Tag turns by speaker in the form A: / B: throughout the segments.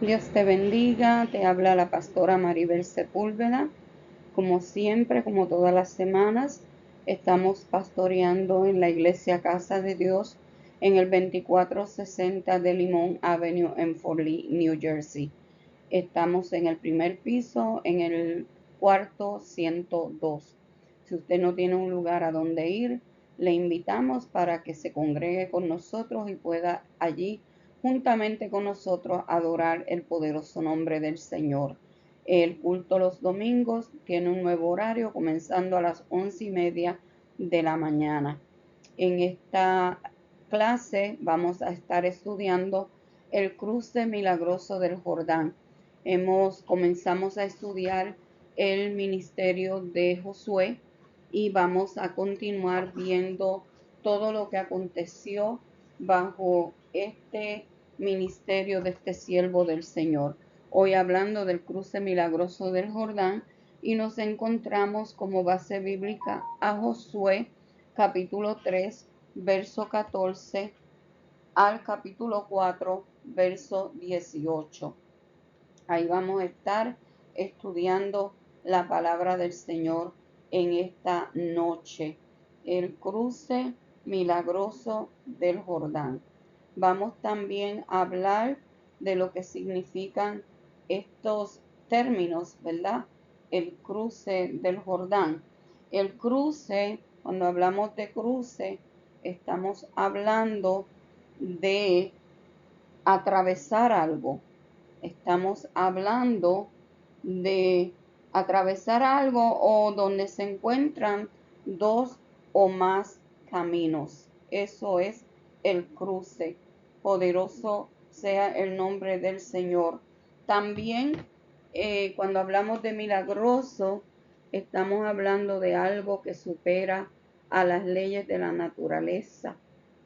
A: Dios te bendiga, te habla la pastora Maribel Sepúlveda. Como siempre, como todas las semanas, estamos pastoreando en la iglesia Casa de Dios en el 2460 de Limón Avenue en Fort Lee, New Jersey. Estamos en el primer piso, en el cuarto 102. Si usted no tiene un lugar a donde ir, le invitamos para que se congregue con nosotros y pueda allí juntamente con nosotros adorar el poderoso nombre del Señor. El culto los domingos tiene un nuevo horario comenzando a las 11:30 de la mañana. En esta clase vamos a estar estudiando el cruce milagroso del Jordán. Comenzamos a estudiar el ministerio de Josué y vamos a continuar viendo todo lo que aconteció bajo este ministerio de este siervo del Señor. Hoy hablando del cruce milagroso del Jordán, y nos encontramos como base bíblica a Josué capítulo 3, verso 14 al capítulo 4, verso 18. Ahí vamos a estar estudiando la palabra del Señor en esta noche. El cruce milagroso del Jordán. Vamos también a hablar de lo que significan estos términos, ¿verdad? El cruce del Jordán. El cruce, cuando hablamos de cruce, estamos hablando de atravesar algo. Estamos hablando de atravesar algo o donde se encuentran dos o más caminos. Eso es el cruce. Poderoso sea el nombre del Señor. También cuando hablamos de milagroso, estamos hablando de algo que supera a las leyes de la naturaleza.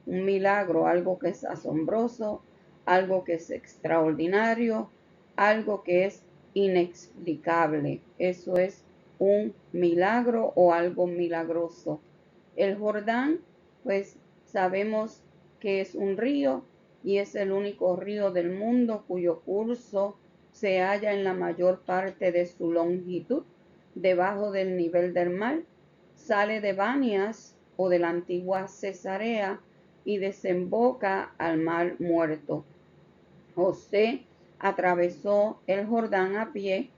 A: Un milagro, algo que es asombroso, algo que es extraordinario, algo que es inexplicable. Eso es un milagro o algo milagroso. El Jordán, pues sabemos que es un río y es el único río del mundo cuyo curso se halla en la mayor parte de su longitud debajo del nivel del mar. Sale de Banias o de la antigua Cesarea y desemboca al mar Muerto. José atravesó el Jordán a pie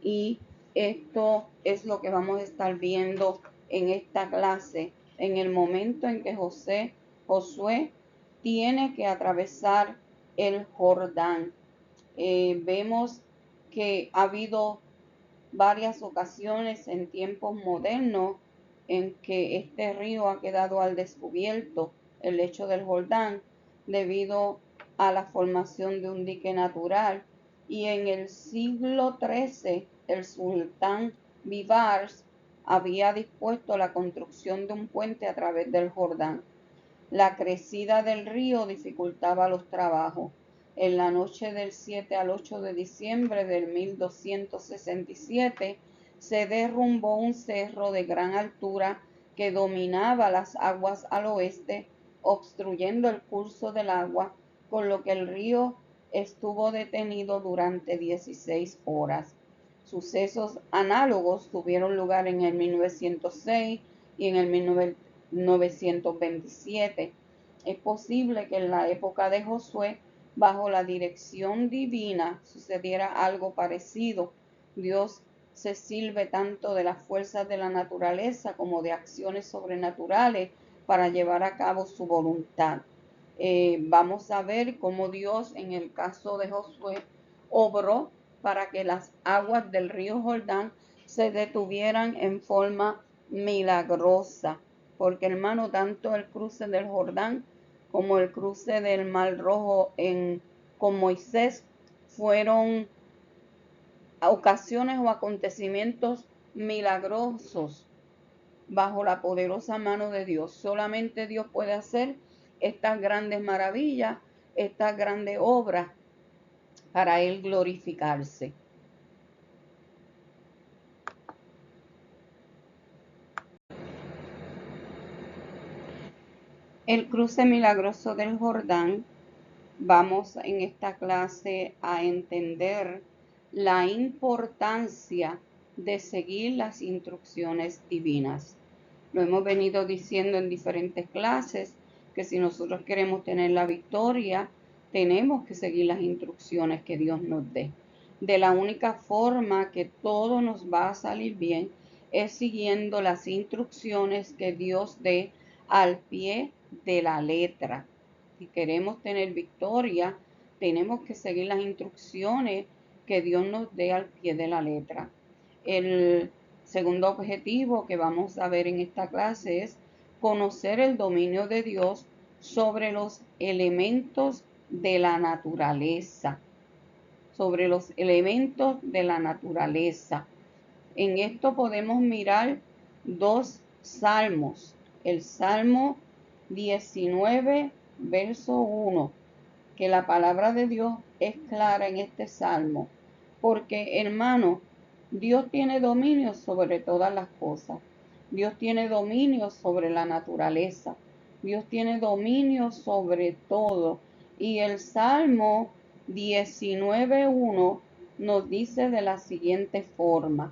A: y esto es lo que vamos a estar viendo en esta clase. En el momento en que Josué tiene que atravesar el Jordán. Vemos que ha habido varias ocasiones en tiempos modernos en que este río ha quedado al descubierto, el lecho del Jordán, debido a la formación de un dique natural, y en el siglo XIII el sultán Bibars había dispuesto la construcción de un puente a través del Jordán. La crecida del río dificultaba los trabajos. En la noche del 7 al 8 de diciembre del 1267 se derrumbó un cerro de gran altura que dominaba las aguas al oeste, obstruyendo el curso del agua, con lo que el río estuvo detenido durante 16 horas. Sucesos análogos tuvieron lugar en el 1906 y en el 1927. Es posible que en la época de Josué, bajo la dirección divina, sucediera algo parecido. Dios se sirve tanto de las fuerzas de la naturaleza como de acciones sobrenaturales para llevar a cabo su voluntad. Vamos a ver cómo Dios, en el caso de Josué, obró para que las aguas del río Jordán se detuvieran en forma milagrosa. Porque, hermano, tanto el cruce del Jordán como el cruce del Mar Rojo con Moisés fueron ocasiones o acontecimientos milagrosos bajo la poderosa mano de Dios. Solamente Dios puede hacer estas grandes maravillas, estas grandes obras para Él glorificarse. El cruce milagroso del Jordán Vamos en esta clase a entender la importancia de seguir las instrucciones divinas. Lo hemos venido diciendo en diferentes clases, que si nosotros queremos tener la victoria, tenemos que seguir las instrucciones que Dios nos dé. De la única forma que todo nos va a salir bien es siguiendo las instrucciones que Dios dé al pie de la letra. Si queremos tener victoria, tenemos que seguir las instrucciones que Dios nos dé al pie de la letra. El segundo objetivo que vamos a ver en esta clase es conocer el dominio de Dios sobre los elementos de la naturaleza. Sobre los elementos de la naturaleza. En esto podemos mirar dos salmos. El Salmo 19, verso 1, que la palabra de Dios es clara en este salmo. Porque, hermano, Dios tiene dominio sobre todas las cosas. Dios tiene dominio sobre la naturaleza. Dios tiene dominio sobre todo. Y el Salmo 19:1 nos dice de la siguiente forma.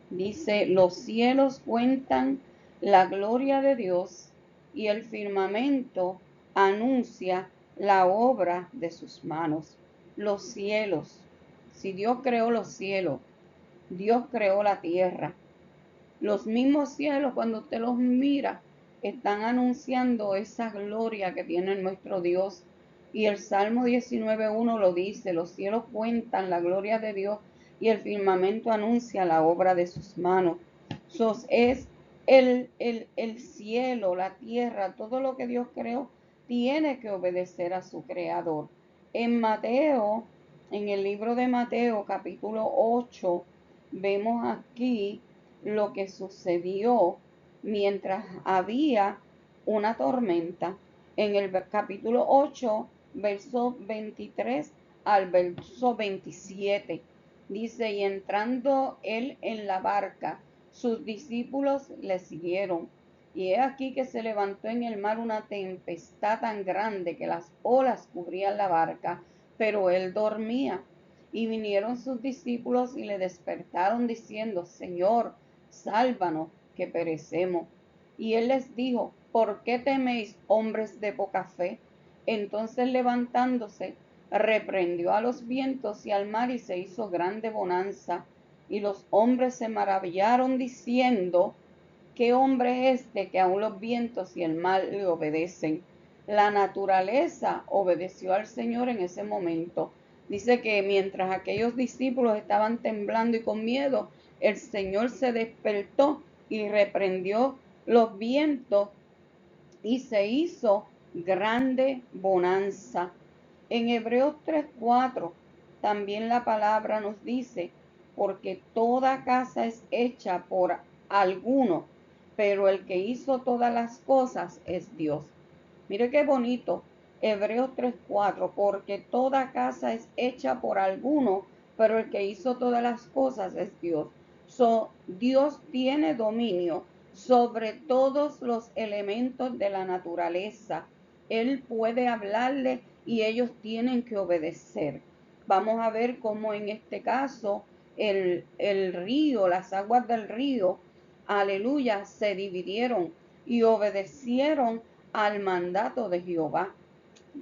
A: Dice, los cielos cuentan la gloria de Dios y el firmamento anuncia la obra de sus manos. Los cielos, si Dios creó los cielos, Dios creó la tierra. Los mismos cielos, cuando usted los mira, están anunciando esa gloria que tiene nuestro Dios. Y el Salmo 19:1 lo dice, los cielos cuentan la gloria de Dios y el firmamento anuncia la obra de sus manos. Es el cielo, la tierra, todo lo que Dios creó, tiene que obedecer a su creador. En Mateo, en el libro de Mateo, capítulo 8, vemos aquí lo que sucedió mientras había una tormenta. En el capítulo 8, verso 23 al verso 27. Dice, y entrando él en la barca, sus discípulos le siguieron. Y he aquí que se levantó en el mar una tempestad tan grande que las olas cubrían la barca, pero él dormía. Y vinieron sus discípulos y le despertaron diciendo, Señor, sálvanos, que perecemos. Y él les dijo, ¿por qué teméis, hombres de poca fe? Entonces levantándose, reprendió a los vientos y al mar y se hizo grande bonanza. Y los hombres se maravillaron diciendo, ¿qué hombre es este que aun los vientos y el mar le obedecen? La naturaleza obedeció al Señor en ese momento. Dice que mientras aquellos discípulos estaban temblando y con miedo, el Señor se despertó y reprendió los vientos y se hizo grande bonanza. En Hebreos 3:4 también la palabra nos dice, porque toda casa es hecha por alguno, pero el que hizo todas las cosas es Dios. Mire qué bonito, Hebreos 3:4, porque toda casa es hecha por alguno, pero el que hizo todas las cosas es Dios. Dios tiene dominio sobre todos los elementos de la naturaleza. Él puede hablarle y ellos tienen que obedecer. Vamos a ver cómo en este caso el río, las aguas del río, aleluya, se dividieron y obedecieron al mandato de Jehová.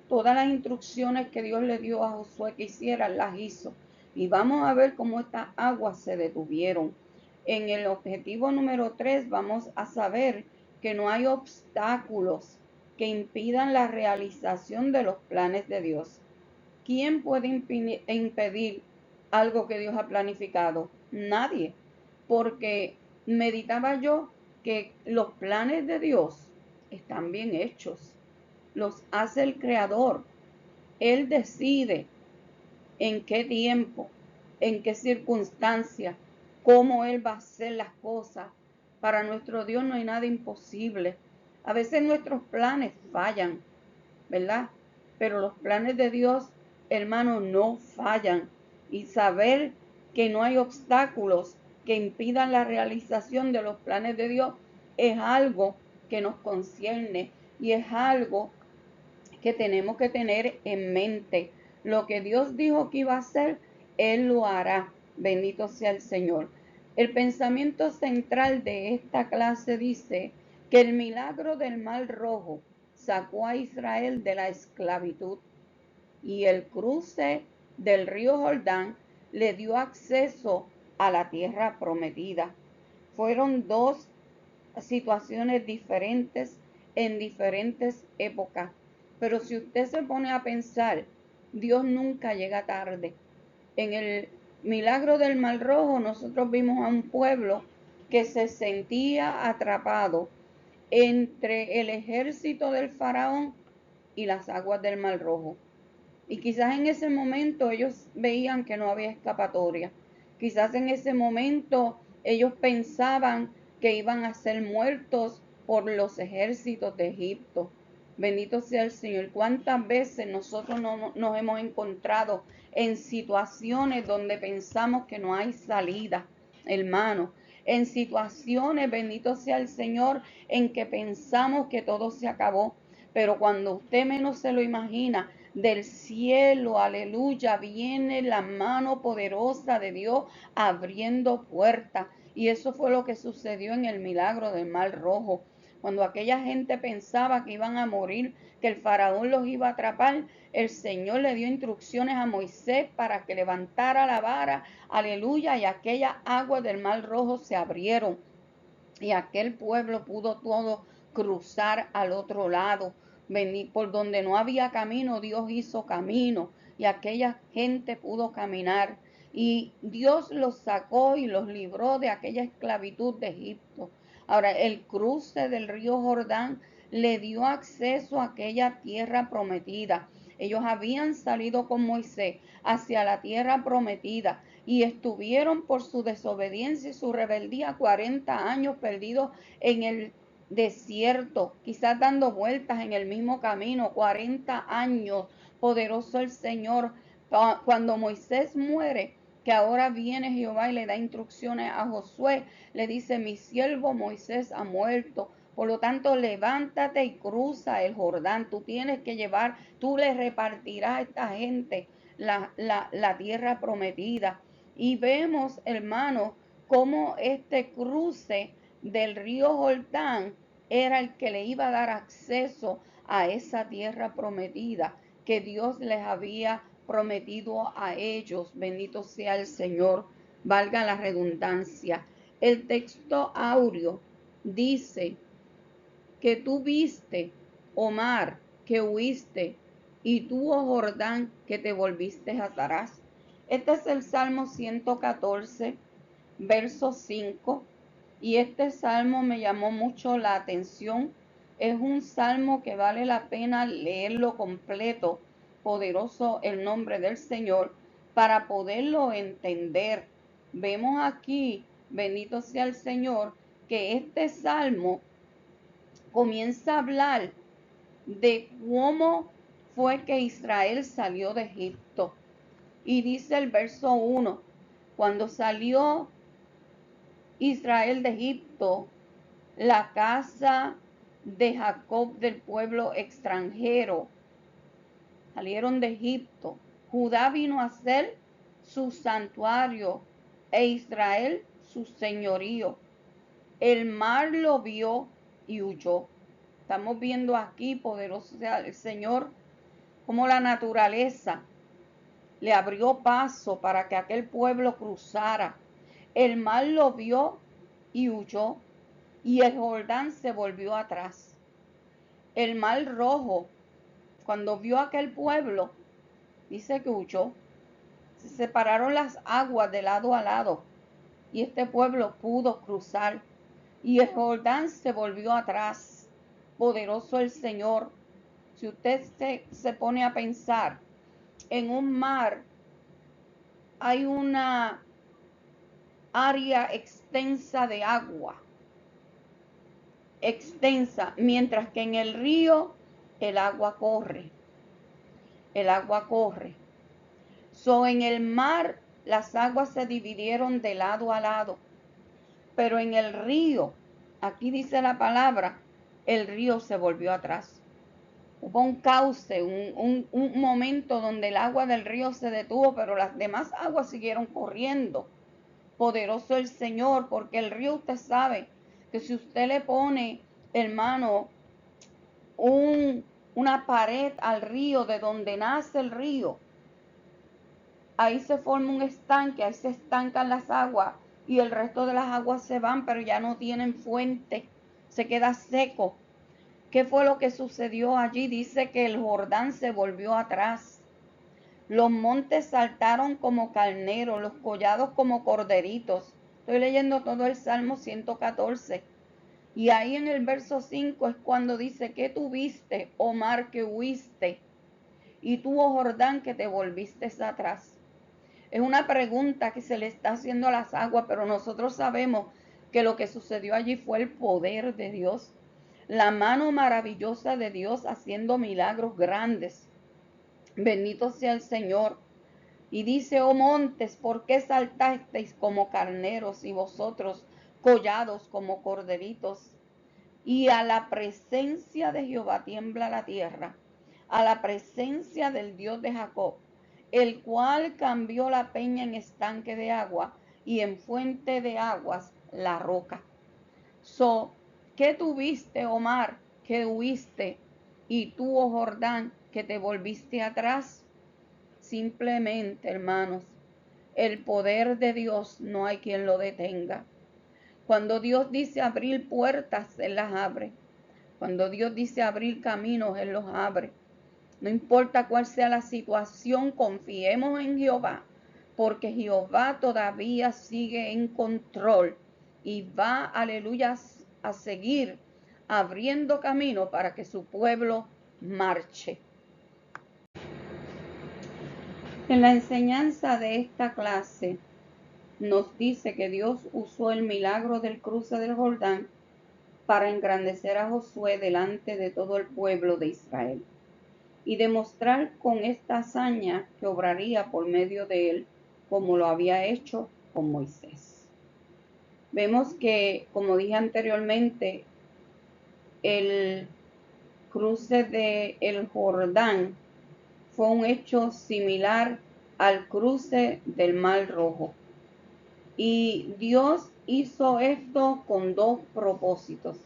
A: Todas las instrucciones que Dios le dio a Josué que hiciera, las hizo. Y vamos a ver cómo estas aguas se detuvieron. En el objetivo número 3 vamos a saber que no hay obstáculos que impidan la realización de los planes de Dios. ¿Quién puede impedir algo que Dios ha planificado? Nadie. Porque meditaba yo que los planes de Dios están bien hechos. Los hace el Creador. Él decide en qué tiempo, en qué circunstancia, cómo Él va a hacer las cosas. Para nuestro Dios no hay nada imposible. A veces nuestros planes fallan, ¿verdad? Pero los planes de Dios, hermano, no fallan. Y saber que no hay obstáculos que impidan la realización de los planes de Dios es algo que nos concierne y es algo que tenemos que tener en mente. Lo que Dios dijo que iba a hacer, Él lo hará. Bendito sea el Señor. El pensamiento central de esta clase dice que el milagro del Mar Rojo sacó a Israel de la esclavitud y el cruce del río Jordán le dio acceso a la tierra prometida. Fueron dos situaciones diferentes en diferentes épocas. Pero si usted se pone a pensar, Dios nunca llega tarde. En el milagro del Mar Rojo nosotros vimos a un pueblo que se sentía atrapado entre el ejército del faraón y las aguas del Mar Rojo. Y quizás en ese momento ellos veían que no había escapatoria. Quizás en ese momento ellos pensaban que iban a ser muertos por los ejércitos de Egipto. Bendito sea el Señor. ¿Cuántas veces nosotros nos hemos encontrado en situaciones donde pensamos que no hay salida, hermano? En situaciones, bendito sea el Señor, en que pensamos que todo se acabó. Pero cuando usted menos se lo imagina, del cielo, aleluya, viene la mano poderosa de Dios abriendo puertas. Y eso fue lo que sucedió en el milagro del Mar Rojo. Cuando aquella gente pensaba que iban a morir, que el faraón los iba a atrapar, el Señor le dio instrucciones a Moisés para que levantara la vara, aleluya, y aquellas aguas del Mar Rojo se abrieron. Y aquel pueblo pudo todo cruzar al otro lado. Por donde no había camino, Dios hizo camino. Y aquella gente pudo caminar. Y Dios los sacó y los libró de aquella esclavitud de Egipto. Ahora, el cruce del río Jordán le dio acceso a aquella tierra prometida. Ellos habían salido con Moisés hacia la tierra prometida y estuvieron por su desobediencia y su rebeldía 40 años perdidos en el desierto, quizás dando vueltas en el mismo camino, 40 años. Poderoso el Señor. Cuando Moisés muere, que ahora viene Jehová y le da instrucciones a Josué, le dice: mi siervo Moisés ha muerto, por lo tanto levántate y cruza el Jordán. Tú tienes que llevar, tú le repartirás a esta gente la tierra prometida. Y vemos, hermanos, cómo este cruce del río Jordán era el que le iba a dar acceso a esa tierra prometida que Dios les había prometido a ellos. Bendito sea el Señor, valga la redundancia. El texto áureo dice que tú viste, oh mar, que huiste, y tú, oh Jordán, que te volviste atrás. Este es el Salmo 114, verso 5, y este salmo me llamó mucho la atención. Es un salmo que vale la pena leerlo completo, poderoso el nombre del Señor, para poderlo entender. Vemos aquí, bendito sea el Señor, que este salmo comienza a hablar de cómo fue que Israel salió de Egipto. Y dice el verso 1, cuando salió Israel de Egipto, la casa de Jacob del pueblo extranjero, salieron de Egipto. Judá vino a ser su santuario e Israel su señorío. El mar lo vio y huyó. Estamos viendo aquí, poderoso sea el Señor, como la naturaleza le abrió paso para que aquel pueblo cruzara. El mar lo vio y huyó, y el Jordán se volvió atrás. El mar Rojo, cuando vio aquel pueblo, dice que huyó. Se separaron las aguas de lado a lado, y este pueblo pudo cruzar. Y el Jordán se volvió atrás. Poderoso el Señor. Si usted se pone a pensar, en un mar hay una área extensa de agua, extensa, mientras que en el río el agua corre, el agua corre. En el mar las aguas se dividieron de lado a lado, pero en el río, aquí dice la palabra, el río se volvió atrás. Hubo un cauce, un momento donde el agua del río se detuvo, pero las demás aguas siguieron corriendo. Poderoso el Señor, porque el río, usted sabe que si usted le pone, hermano, una pared al río de donde nace el río, ahí se forma un estanque, ahí se estancan las aguas y el resto de las aguas se van, pero ya no tienen fuente, se queda seco. ¿Qué fue lo que sucedió allí? Dice que el Jordán se volvió atrás. Los montes saltaron como carneros, los collados como corderitos. Estoy leyendo todo el Salmo 114. Y ahí en el verso 5 es cuando dice: ¿qué tuviste, oh mar, que huiste? Y tú, oh Jordán, que te volviste atrás. Es una pregunta que se le está haciendo a las aguas, pero nosotros sabemos que lo que sucedió allí fue el poder de Dios, la mano maravillosa de Dios haciendo milagros grandes. Bendito sea el Señor. Y dice: oh montes, ¿por qué saltasteis como carneros y vosotros collados como corderitos? Y a la presencia de Jehová tiembla la tierra, a la presencia del Dios de Jacob, el cual cambió la peña en estanque de agua y en fuente de aguas la roca. ¿Qué tuviste, oh mar, que huiste? Y tú, oh Jordán, que te volviste atrás. Simplemente, hermanos, el poder de Dios no hay quien lo detenga. Cuando Dios dice abrir puertas, Él las abre. Cuando Dios dice abrir caminos, Él los abre. No importa cuál sea la situación, confiemos en Jehová, porque Jehová todavía sigue en control y va, aleluya, a seguir abriendo camino para que su pueblo marche. En la enseñanza de esta clase nos dice que Dios usó el milagro del cruce del Jordán para engrandecer a Josué delante de todo el pueblo de Israel y demostrar con esta hazaña que obraría por medio de él, como lo había hecho con Moisés. Vemos que, como dije anteriormente, el cruce del Jordán fue un hecho similar al cruce del Mar Rojo. Y Dios hizo esto con dos propósitos.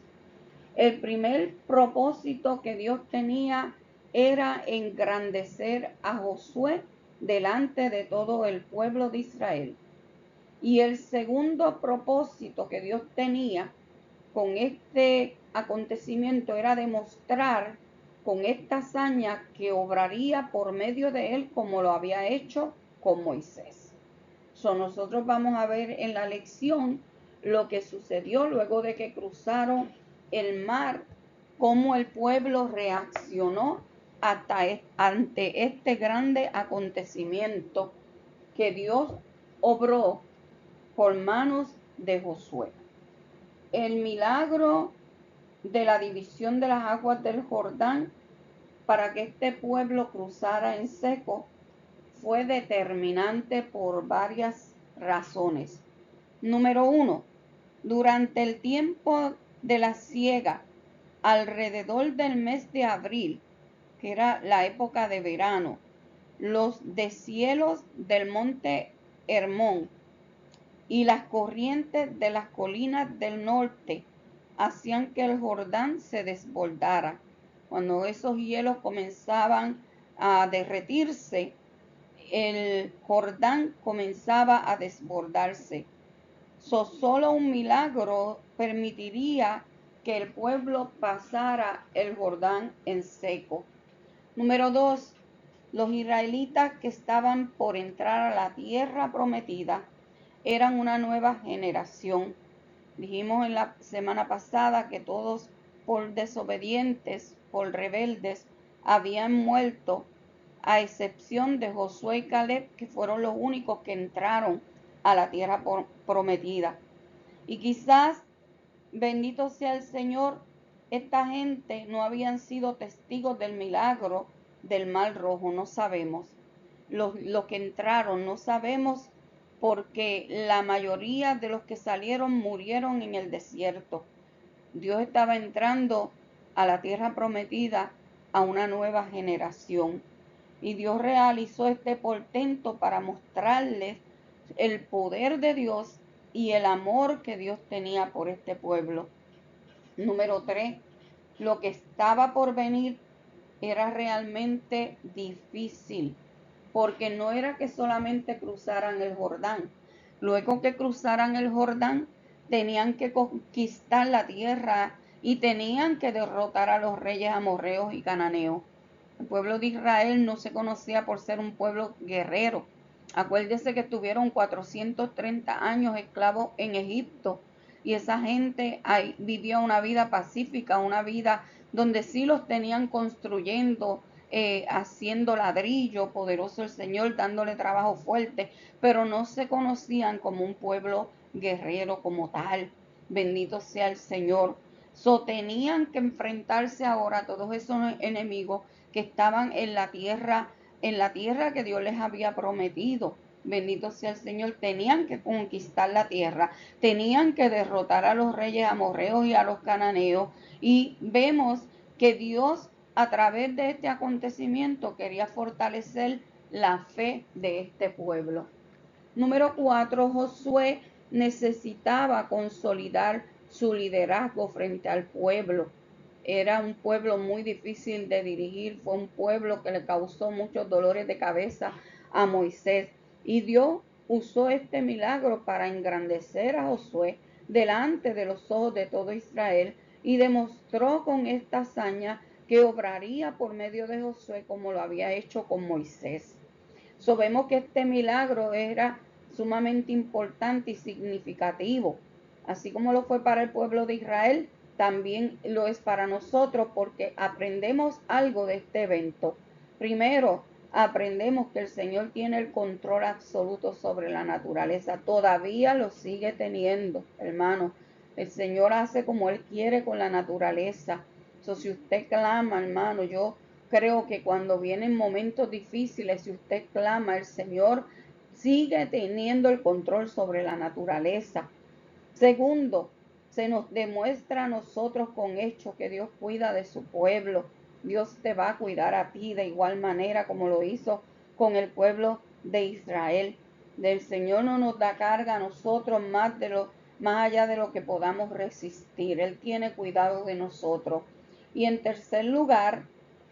A: El primer propósito que Dios tenía era engrandecer a Josué delante de todo el pueblo de Israel. Y el segundo propósito que Dios tenía con este acontecimiento era demostrar con esta hazaña que obraría por medio de él como lo había hecho con Moisés. Nosotros vamos a ver en la lección lo que sucedió luego de que cruzaron el mar, cómo el pueblo reaccionó ante este grande acontecimiento que Dios obró por manos de Josué. El milagro de la división de las aguas del Jordán para que este pueblo cruzara en seco fue determinante por varias razones. Número 1. Durante el tiempo de la siega, alrededor del mes de abril, que era la época de verano, los deshielos del monte Hermón y las corrientes de las colinas del norte hacían que el Jordán se desbordara. Cuando esos hielos comenzaban a derretirse, el Jordán comenzaba a desbordarse. Solo un milagro permitiría que el pueblo pasara el Jordán en seco. Número 2. Los israelitas que estaban por entrar a la tierra prometida eran una nueva generación. Dijimos en la semana pasada que todos por desobedientes, por rebeldes, habían muerto, a excepción de Josué y Caleb, que fueron los únicos que entraron a la tierra prometida. Y quizás, bendito sea el Señor, esta gente no habían sido testigos del milagro del Mar Rojo, no sabemos. Los que entraron, no sabemos, porque la mayoría de los que salieron murieron en el desierto. Dios estaba entrando a la tierra prometida a una nueva generación. Y Dios realizó este portento para mostrarles el poder de Dios y el amor que Dios tenía por este pueblo. Número 3, lo que estaba por venir era realmente difícil, porque no era que solamente cruzaran el Jordán. Luego que cruzaran el Jordán, tenían que conquistar la tierra y tenían que derrotar a los reyes amorreos y cananeos. El pueblo de Israel no se conocía por ser un pueblo guerrero. Acuérdese que estuvieron 430 años esclavos en Egipto y esa gente ahí vivió una vida pacífica, una vida donde sí los tenían construyendo, haciendo ladrillo, poderoso el Señor, dándole trabajo fuerte, pero no se conocían como un pueblo guerrero como tal. Bendito sea el Señor. Tenían que enfrentarse ahora a todos esos enemigos que estaban en la tierra que Dios les había prometido. Bendito sea el Señor. Tenían que conquistar la tierra, tenían que derrotar a los reyes amorreos y a los cananeos. Y vemos que Dios, a través de este acontecimiento, quería fortalecer la fe de este pueblo. Número 4, Josué necesitaba consolidar su liderazgo frente al pueblo. Era un pueblo muy difícil de dirigir, fue un pueblo que le causó muchos dolores de cabeza a Moisés. Y Dios usó este milagro para engrandecer a Josué delante de los ojos de todo Israel y demostró con esta hazaña que obraría por medio de Josué como lo había hecho con Moisés. Vemos que este milagro era sumamente importante y significativo, así como lo fue para el pueblo de Israel, también lo es para nosotros porque aprendemos algo de este evento. Primero, aprendemos que el Señor tiene el control absoluto sobre la naturaleza, todavía lo sigue teniendo, hermano. El Señor hace como Él quiere con la naturaleza. Si usted clama, hermano, yo creo que cuando vienen momentos difíciles, si usted clama, el Señor sigue teniendo el control sobre la naturaleza. Segundo, se nos demuestra a nosotros con hechos que Dios cuida de su pueblo. Dios te va a cuidar a ti de igual manera como lo hizo con el pueblo de Israel. Del Señor no nos da carga a nosotros más allá de lo que podamos resistir. Él tiene cuidado de nosotros. Y en tercer lugar,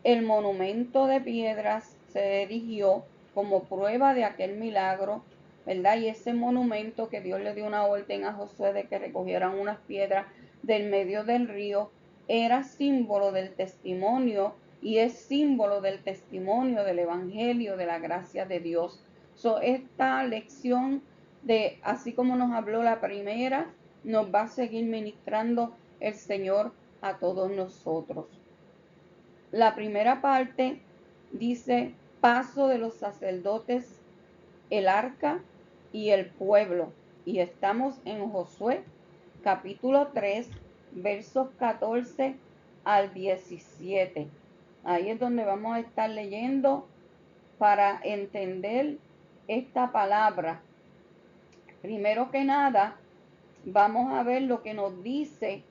A: el monumento de piedras se erigió como prueba de aquel milagro, ¿verdad? Y ese monumento que Dios le dio una orden a Josué de que recogieran unas piedras del medio del río, era símbolo del testimonio y es símbolo del testimonio del evangelio de la gracia de Dios. Esta lección, de así como nos habló la primera, nos va a seguir ministrando el Señor a todos nosotros. La primera parte dice: paso de los sacerdotes, el arca y el pueblo. Y estamos en Josué capítulo 3, versos 14 al 17. Ahí es donde vamos a estar leyendo para entender esta palabra. Primero que nada, vamos a ver lo que nos dice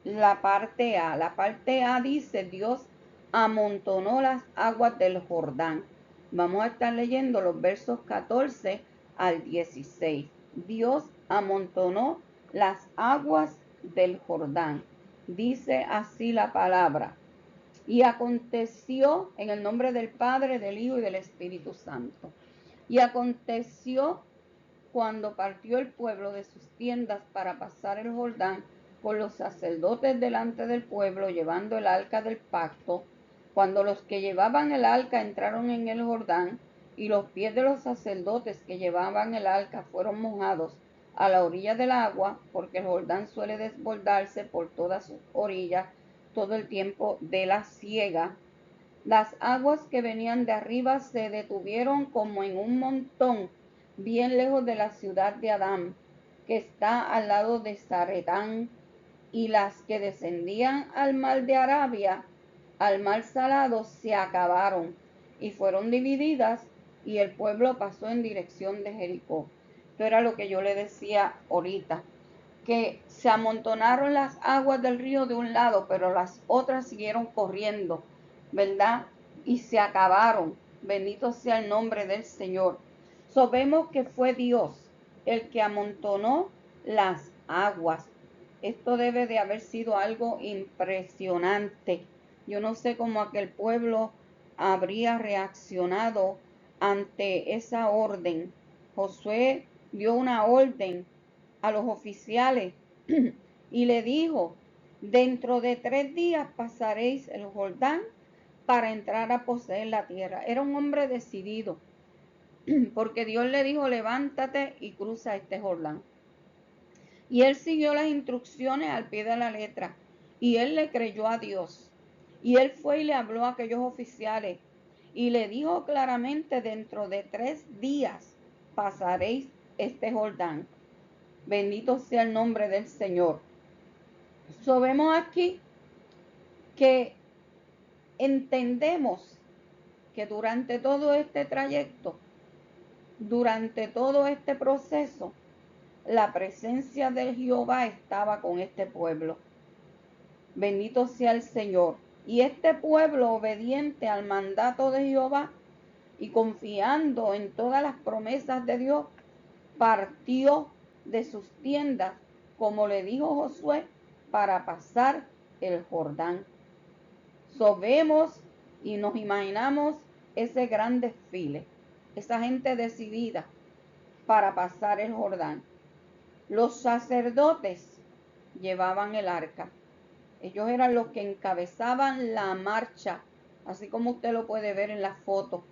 A: la parte A. La parte A dice: Dios amontonó las aguas del Jordán. Vamos a estar leyendo los versos 14 al 16. Dios amontonó las aguas del Jordán. Dice así la palabra: y aconteció, en el nombre del Padre, del Hijo y del Espíritu Santo. Y aconteció cuando partió el pueblo de sus tiendas para pasar el Jordán, con los sacerdotes delante del pueblo llevando el arca del pacto, cuando los que llevaban el arca entraron en el Jordán, y los pies de los sacerdotes que llevaban el arca fueron mojados a la orilla del agua, porque el Jordán suele desbordarse por todas sus orillas todo el tiempo de la siega. Las aguas que venían de arriba se detuvieron como en un montón, bien lejos de la ciudad de Adán, que está al lado de Zaretán, y las que descendían al mar de Arabia, al mar salado, se acabaron y fueron divididas, y el pueblo pasó en dirección de Jericó. Esto era lo que yo le decía ahorita, que se amontonaron las aguas del río de un lado, pero las otras siguieron corriendo. ¿verdad? Y se acabaron. Bendito sea el nombre del Señor. Sabemos que fue Dios el que amontonó las aguas. Esto debe de haber sido algo impresionante. Yo no sé cómo aquel pueblo habría reaccionado ante esa orden. Josué dio una orden a los oficiales y le dijo: dentro de 3 días pasaréis el Jordán para entrar a poseer la tierra. Era un hombre decidido, porque Dios le dijo: levántate y cruza este Jordán. Y él siguió las instrucciones al pie de la letra, y él le creyó a Dios. Y él fue y le habló a aquellos oficiales, y le dijo claramente: dentro de 3 días pasaréis este Jordán. Bendito sea el nombre del Señor. Vemos aquí que entendemos que durante todo este trayecto, durante todo este proceso, la presencia de Jehová estaba con este pueblo. Bendito sea el Señor. Y este pueblo, obediente al mandato de Jehová y confiando en todas las promesas de Dios, partió de sus tiendas, como le dijo Josué, para pasar el Jordán. Vemos y nos imaginamos ese gran desfile, esa gente decidida para pasar el Jordán. Los sacerdotes llevaban el arca. Ellos eran los que encabezaban la marcha, así como usted lo puede ver en la foto.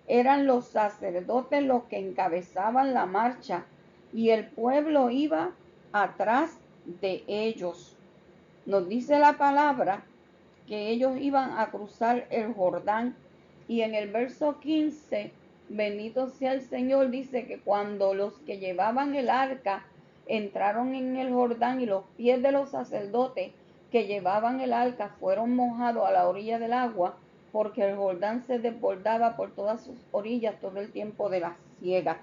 A: Eran los sacerdotes los que encabezaban la marcha y el pueblo iba atrás de ellos. Nos dice la palabra que ellos iban a cruzar el Jordán, y en el verso 15, bendito sea el Señor, dice que cuando los que llevaban el arca entraron en el Jordán y los pies de los sacerdotes que llevaban el arca fueron mojados a la orilla del agua, porque el Jordán se desbordaba por todas sus orillas todo el tiempo de la siega.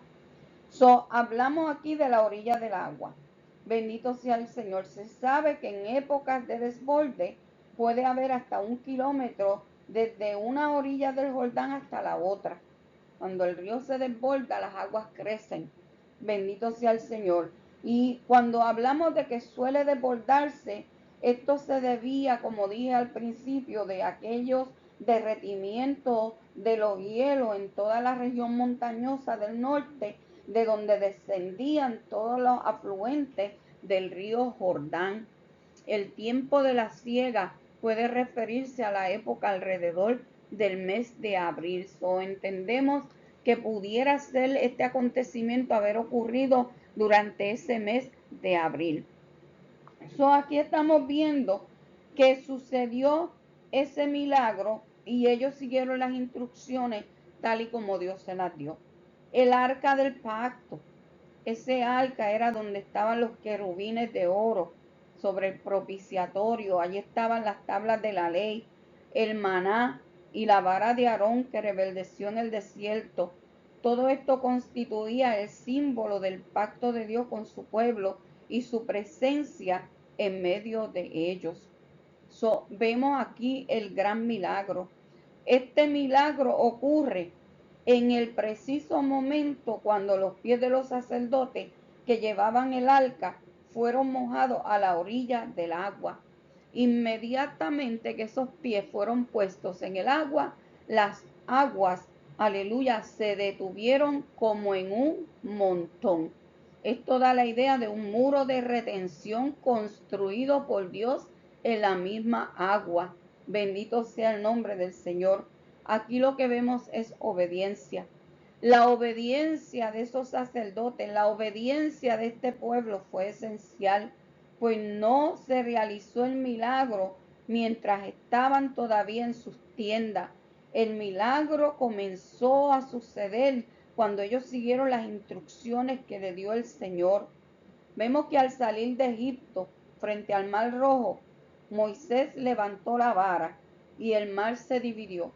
A: Hablamos aquí de la orilla del agua. Bendito sea el Señor. Se sabe que en épocas de desborde puede haber hasta 1 kilómetro desde una orilla del Jordán hasta la otra. Cuando el río se desborda, las aguas crecen. Bendito sea el Señor. Y cuando hablamos de que suele desbordarse, esto se debía, como dije al principio, de aquellos derretimientos de los hielos en toda la región montañosa del norte, de donde descendían todos los afluentes del río Jordán. El tiempo de la siega puede referirse a la época alrededor del mes de abril. Entendemos que pudiera ser este acontecimiento haber ocurrido durante ese mes de abril. Aquí estamos viendo que sucedió ese milagro y ellos siguieron las instrucciones tal y como Dios se las dio. El arca del pacto. Ese arca era donde estaban los querubines de oro sobre el propiciatorio. Allí estaban las tablas de la ley, el maná y la vara de Aarón que rebeldeció en el desierto. Todo esto constituía el símbolo del pacto de Dios con su pueblo y su presencia en medio de ellos. Vemos aquí el gran milagro. Este milagro ocurre en el preciso momento cuando los pies de los sacerdotes que llevaban el arca fueron mojados a la orilla del agua. Inmediatamente que esos pies fueron puestos en el agua, las aguas, aleluya, se detuvieron como en un montón. Esto da la idea de un muro de retención construido por Dios en la misma agua. Bendito sea el nombre del Señor. Aquí lo que vemos es obediencia. La obediencia de esos sacerdotes, la obediencia de este pueblo fue esencial, pues no se realizó el milagro mientras estaban todavía en sus tiendas. El milagro comenzó a suceder cuando ellos siguieron las instrucciones que le dio el Señor. Vemos que al salir de Egipto frente al Mar Rojo, Moisés levantó la vara y el mar se dividió.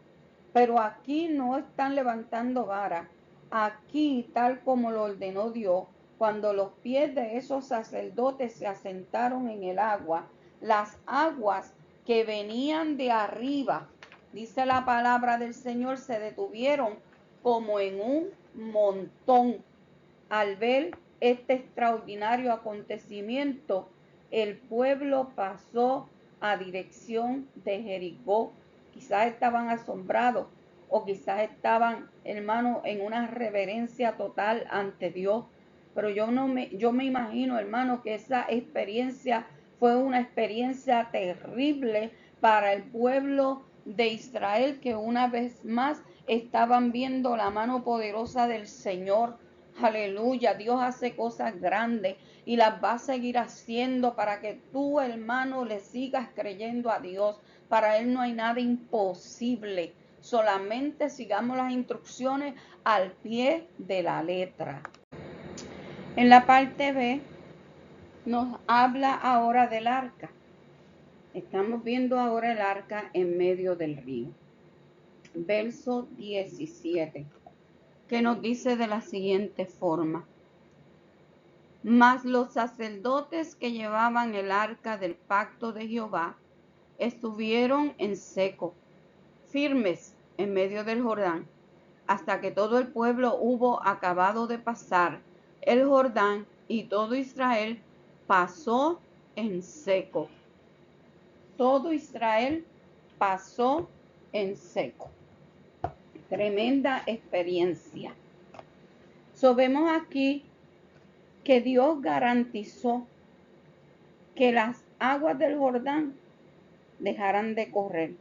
A: Pero aquí no están levantando vara. Aquí, tal como lo ordenó Dios, cuando los pies de esos sacerdotes se asentaron en el agua, las aguas que venían de arriba, dice la palabra del Señor, se detuvieron como en un montón. Al ver este extraordinario acontecimiento, el pueblo pasó a dirección de Jericó. Quizás estaban asombrados o quizás estaban, hermano, en una reverencia total ante Dios. Pero yo me imagino, hermano, que esa experiencia fue una experiencia terrible para el pueblo de Israel, que una vez más estaban viendo la mano poderosa del Señor. Aleluya, Dios hace cosas grandes y las va a seguir haciendo para que tú, hermano, le sigas creyendo a Dios. Para Él no hay nada imposible. Solamente sigamos las instrucciones al pie de la letra. En la parte B nos habla ahora del arca. Estamos viendo ahora el arca en medio del río. Verso 17, que nos dice de la siguiente forma: Mas los sacerdotes que llevaban el arca del pacto de Jehová estuvieron en seco, firmes en medio del Jordán, hasta que todo el pueblo hubo acabado de pasar el Jordán, y todo Israel pasó en seco. Todo Israel pasó en seco. Tremenda experiencia. Vemos aquí que Dios garantizó que las aguas del Jordán dejaran de correr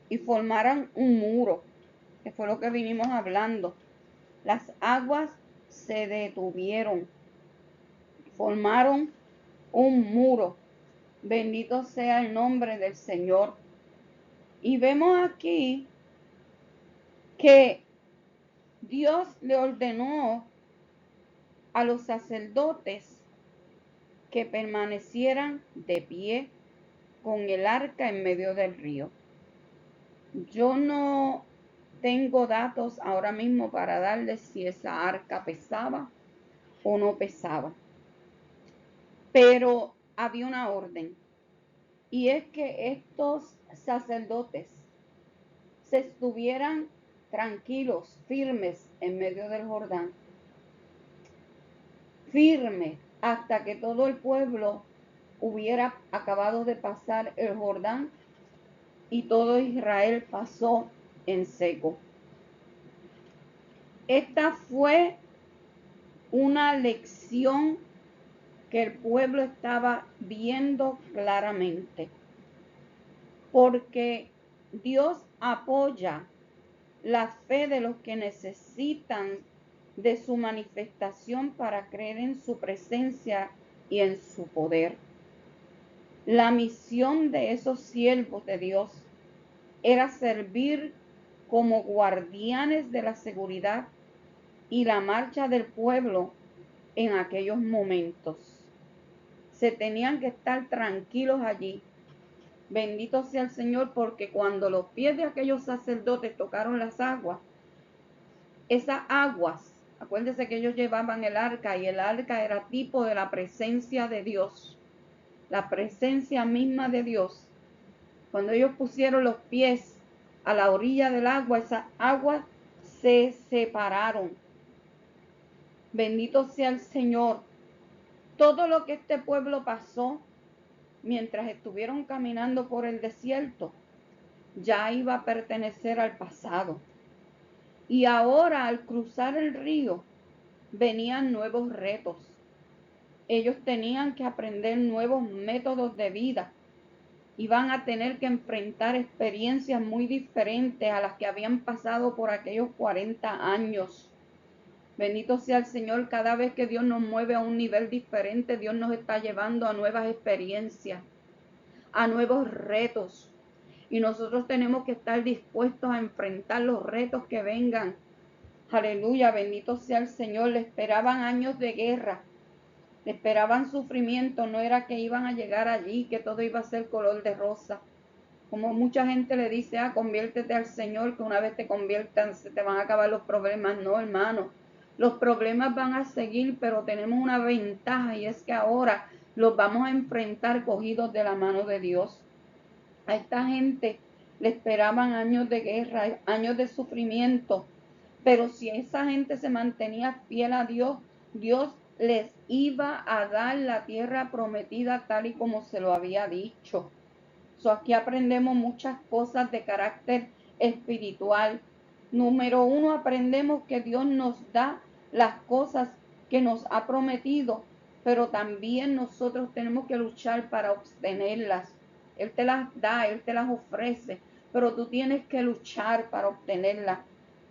A: y formaran un muro, que fue lo que vinimos hablando. Las aguas se detuvieron, formaron un muro. Bendito sea el nombre del Señor. Y vemos aquí que Dios le ordenó a los sacerdotes que permanecieran de pie con el arca en medio del río. Yo no tengo datos ahora mismo para darles si esa arca pesaba o no pesaba, pero había una orden, y es que estos sacerdotes se estuvieran tranquilos, firmes en medio del Jordán, firmes hasta que todo el pueblo hubiera acabado de pasar el Jordán y todo Israel pasó en seco. Esta fue una lección que el pueblo estaba viendo claramente, porque Dios apoya la fe de los que necesitan de su manifestación para creer en su presencia y en su poder. La misión de esos siervos de Dios era servir como guardianes de la seguridad y la marcha del pueblo en aquellos momentos. Se tenían que estar tranquilos allí. Bendito sea el Señor, porque cuando los pies de aquellos sacerdotes tocaron las aguas, esas aguas, acuérdense que ellos llevaban el arca, y el arca era tipo de la presencia de Dios, la presencia misma de Dios. Cuando ellos pusieron los pies a la orilla del agua, esas aguas se separaron. Bendito sea el Señor. Todo lo que este pueblo pasó mientras estuvieron caminando por el desierto ya iba a pertenecer al pasado. Y ahora, al cruzar el río, venían nuevos retos. Ellos tenían que aprender nuevos métodos de vida. Iban a tener que enfrentar experiencias muy diferentes a las que habían pasado por aquellos 40 años. Bendito sea el Señor. Cada vez que Dios nos mueve a un nivel diferente, Dios nos está llevando a nuevas experiencias, a nuevos retos. Y nosotros tenemos que estar dispuestos a enfrentar los retos que vengan. Aleluya, bendito sea el Señor. Le esperaban años de guerra, le esperaban sufrimiento. No era que iban a llegar allí, que todo iba a ser color de rosa. Como mucha gente le dice, conviértete al Señor, que una vez te conviertan se te van a acabar los problemas. No, hermano, los problemas van a seguir, pero tenemos una ventaja, y es que ahora los vamos a enfrentar cogidos de la mano de Dios. A esta gente le esperaban años de guerra, años de sufrimiento, pero si esa gente se mantenía fiel a Dios, Dios les iba a dar la tierra prometida tal y como se lo había dicho. Aquí aprendemos muchas cosas de carácter espiritual. Número 1, aprendemos que Dios nos da las cosas que nos ha prometido, pero también nosotros tenemos que luchar para obtenerlas. Él te las da, Él te las ofrece, pero tú tienes que luchar para obtenerlas.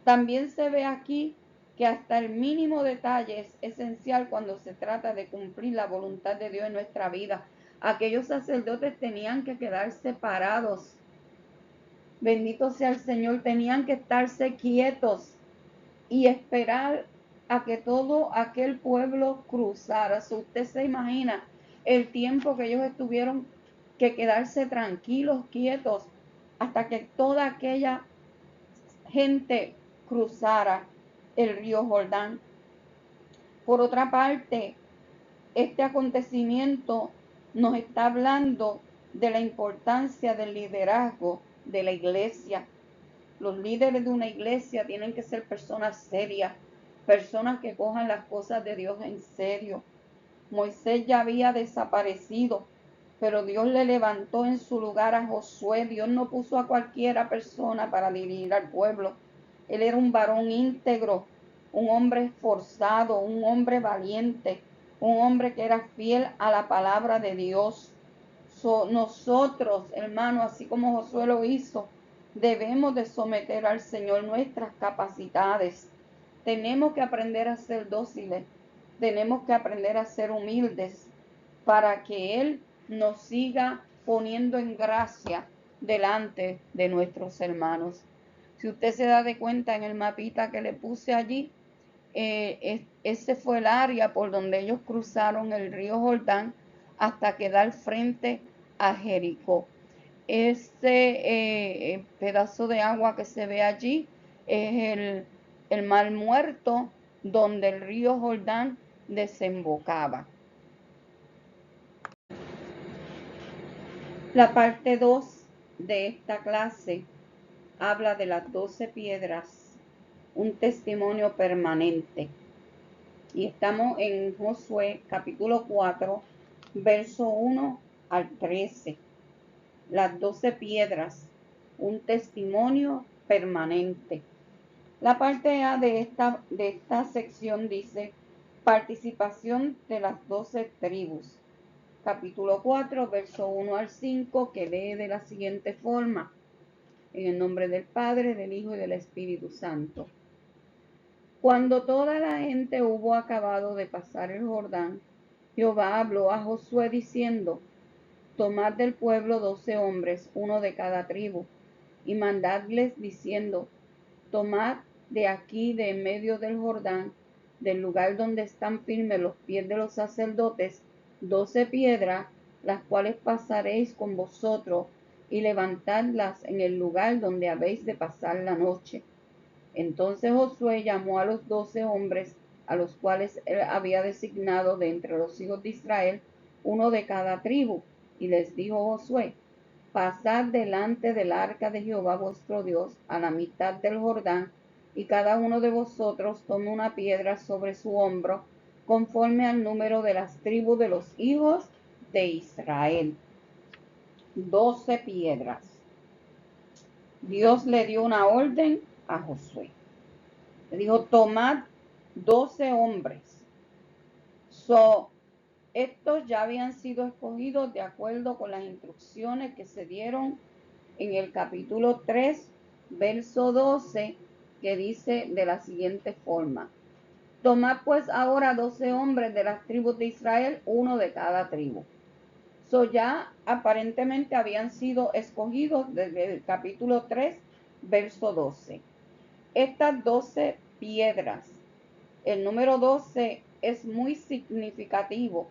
A: También se ve aquí que hasta el mínimo detalle es esencial cuando se trata de cumplir la voluntad de Dios en nuestra vida. Aquellos sacerdotes tenían que quedar separados. Bendito sea el Señor, tenían que estarse quietos y esperar a que todo aquel pueblo cruzara. Si usted se imagina el tiempo que ellos estuvieron que quedarse tranquilos, quietos, hasta que toda aquella gente cruzara el río Jordán. Por otra parte, este acontecimiento nos está hablando de la importancia del liderazgo de la iglesia. Los líderes de una iglesia tienen que ser personas serias, personas que cojan las cosas de Dios en serio. Moisés ya había desaparecido, pero Dios le levantó en su lugar a Josué. Dios no puso a cualquiera persona para dirigir al pueblo. Él era un varón íntegro, un hombre esforzado, un hombre valiente, un hombre que era fiel a la palabra de Dios. Nosotros, hermanos, así como Josué lo hizo, debemos de someter al Señor nuestras capacidades. Tenemos que aprender a ser dóciles, tenemos que aprender a ser humildes para que Él nos siga poniendo en gracia delante de nuestros hermanos. Si usted se da de cuenta en el mapita que le puse allí, ese fue el área por donde ellos cruzaron el río Jordán hasta quedar frente a Jericó. Ese pedazo de agua que se ve allí es el Mar Muerto, donde el río Jordán desembocaba. La parte 2 de esta clase habla de las 12 piedras, un testimonio permanente. Y estamos en Josué capítulo 4, verso 1 al 13. Las 12 piedras, un testimonio permanente. La parte A de esta sección dice: participación de las 12 tribus. Capítulo 4, verso 1 al 5, que lee de la siguiente forma: en el nombre del Padre, del Hijo y del Espíritu Santo. Cuando toda la gente hubo acabado de pasar el Jordán, Jehová habló a Josué diciendo: tomad del pueblo 12 hombres, uno de cada tribu, y mandadles diciendo: tomad de aquí, de en medio del Jordán, del lugar donde están firmes los pies de los sacerdotes, 12 piedras, las cuales pasaréis con vosotros, y levantadlas en el lugar donde habéis de pasar la noche. Entonces Josué llamó a los 12 hombres, a los cuales él había designado de entre los hijos de Israel, uno de cada tribu, y les dijo Josué: pasad delante del arca de Jehová vuestro Dios a la mitad del Jordán, y cada uno de vosotros tome una piedra sobre su hombro, conforme al número de las tribus de los hijos de Israel. 12 piedras. Dios le dio una orden a Josué. Le dijo: tomad 12 hombres. Estos ya habían sido escogidos de acuerdo con las instrucciones que se dieron en el capítulo 3, verso 12, que dice de la siguiente forma: tomad pues ahora 12 hombres de las tribus de Israel, uno de cada tribu. Ya aparentemente habían sido escogidos desde el capítulo 3, verso 12. Estas 12 piedras, el número 12 es muy significativo.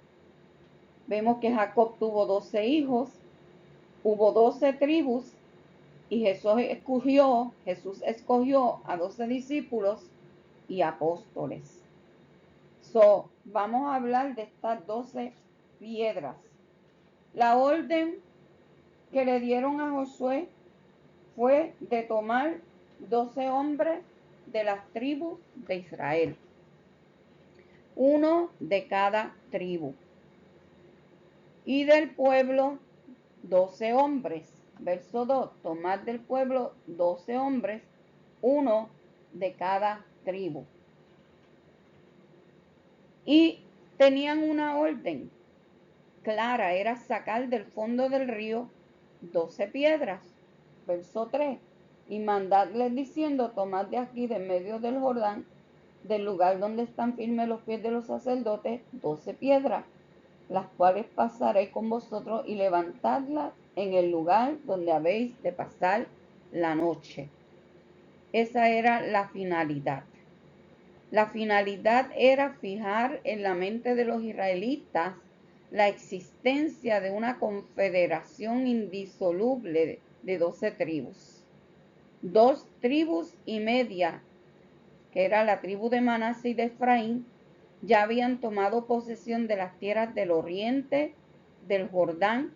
A: Vemos que Jacob tuvo 12 hijos, hubo 12 tribus, y Jesús escogió a 12 discípulos y apóstoles. Vamos a hablar de estas 12 piedras. La orden que le dieron a Josué fue de tomar 12 hombres de las tribus de Israel, uno de cada tribu, y del pueblo 12 hombres. Verso 2, tomad del pueblo 12 hombres, uno de cada tribu. Y tenían una orden clara, era sacar del fondo del río 12 piedras. Verso 3, y mandadles diciendo, tomad de aquí, de medio del Jordán, del lugar donde están firmes los pies de los sacerdotes, 12 piedras, las cuales pasaré con vosotros, y levantadlas en el lugar donde habéis de pasar la noche. Esa era la finalidad. La finalidad era fijar en la mente de los israelitas la existencia de una confederación indisoluble de 12 tribus. 2 tribus y media, que era la tribu de Manasés y de Efraín, ya habían tomado posesión de las tierras del oriente del Jordán,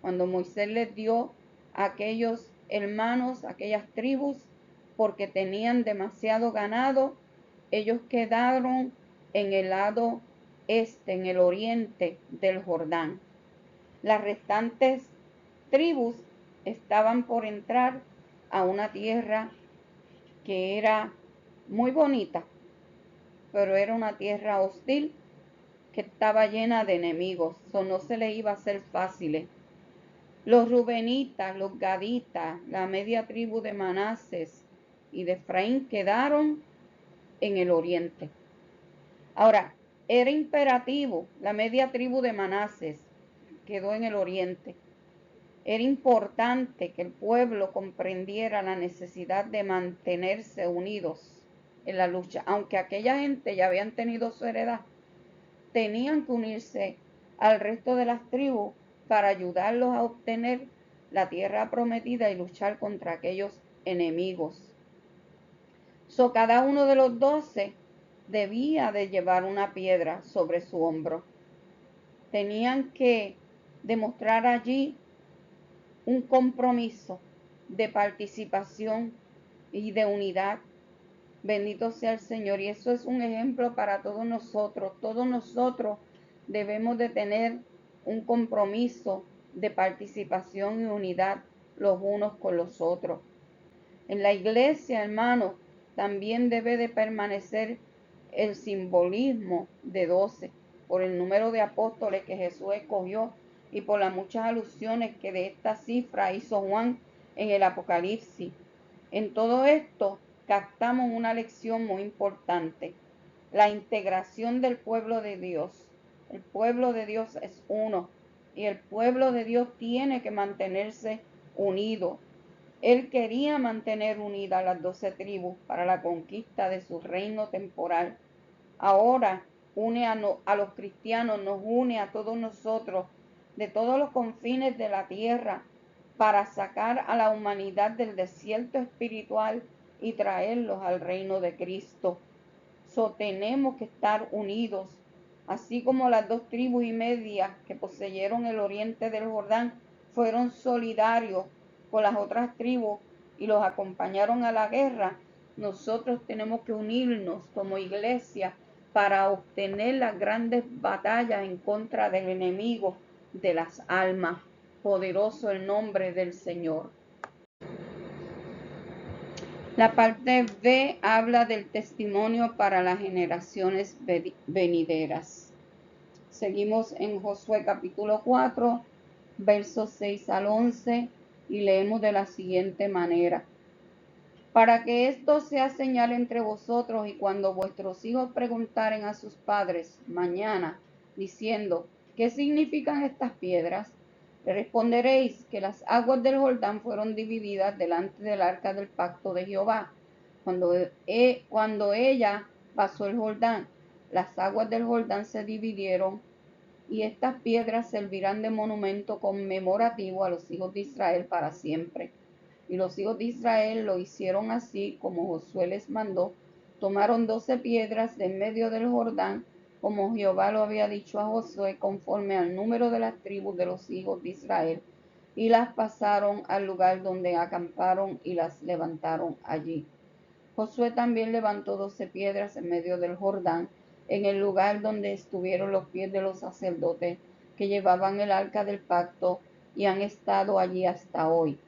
A: cuando Moisés les dio a aquellos hermanos, aquellas tribus, porque tenían demasiado ganado. Ellos quedaron en el lado este, en el oriente del Jordán. Las restantes tribus estaban por entrar a una tierra que era muy bonita, pero era una tierra hostil que estaba llena de enemigos, no se le iba a hacer fácil. Los rubenitas, los gaditas, la media tribu de Manasés y de Efraín quedaron en el oriente. Ahora, era imperativo, la media tribu de Manasés quedó en el oriente. Era importante que el pueblo comprendiera la necesidad de mantenerse unidos en la lucha. Aunque aquella gente ya habían tenido su heredad, tenían que unirse al resto de las tribus para ayudarlos a obtener la tierra prometida y luchar contra aquellos enemigos. Cada uno de los 12 debía de llevar una piedra sobre su hombro. Tenían que demostrar allí un compromiso de participación y de unidad. Bendito sea el Señor. Y eso es un ejemplo para todos nosotros. Todos nosotros debemos de tener un compromiso de participación y unidad los unos con los otros. En la iglesia, hermanos, también debe de permanecer el simbolismo de 12, por el número de apóstoles que Jesús escogió y por las muchas alusiones que de esta cifra hizo Juan en el Apocalipsis. En todo esto captamos una lección muy importante: la integración del pueblo de Dios. El pueblo de Dios es uno y el pueblo de Dios tiene que mantenerse unido. Él quería mantener unidas las 12 tribus para la conquista de su reino temporal. Ahora une a los cristianos, nos une a todos nosotros de todos los confines de la tierra para sacar a la humanidad del desierto espiritual y traerlos al reino de Cristo. Tenemos que estar unidos, así como las 2 tribus y media que poseyeron el oriente del Jordán fueron solidarios con las otras tribus y los acompañaron a la guerra. Nosotros tenemos que unirnos como iglesia para obtener las grandes batallas en contra del enemigo de las almas. Poderoso el nombre del Señor. La parte B habla del testimonio para las generaciones venideras. Seguimos en Josué capítulo 4, versos 6 al 11, y leemos de la siguiente manera: para que esto sea señal entre vosotros, y cuando vuestros hijos preguntaren a sus padres mañana, diciendo, ¿qué significan estas piedras?, le responderéis que las aguas del Jordán fueron divididas delante del arca del pacto de Jehová. Cuando ella pasó el Jordán, las aguas del Jordán se dividieron, y estas piedras servirán de monumento conmemorativo a los hijos de Israel para siempre. Y los hijos de Israel lo hicieron así como Josué les mandó. Tomaron 12 piedras de en medio del Jordán, como Jehová lo había dicho a Josué, conforme al número de las tribus de los hijos de Israel. y las pasaron al lugar donde acamparon y las levantaron allí. Josué también levantó 12 piedras en medio del Jordán, en el lugar donde estuvieron los pies de los sacerdotes que llevaban el arca del pacto, y han estado allí hasta hoy.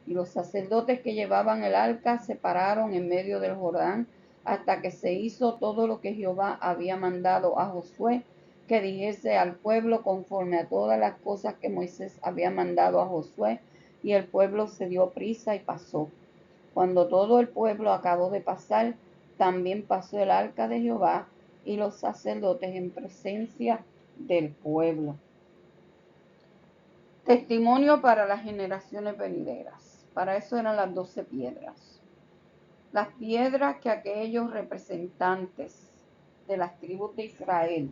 A: Y los sacerdotes que llevaban el arca se pararon en medio del Jordán hasta que se hizo todo lo que Jehová había mandado a Josué que dijese al pueblo conforme a todas las cosas que Moisés había mandado a Josué, y el pueblo se dio prisa y pasó. Cuando todo el pueblo acabó de pasar, también pasó el arca de Jehová y los sacerdotes en presencia del pueblo. Testimonio para las generaciones venideras. Para eso eran las 12 piedras. Las piedras que aquellos representantes de las tribus de Israel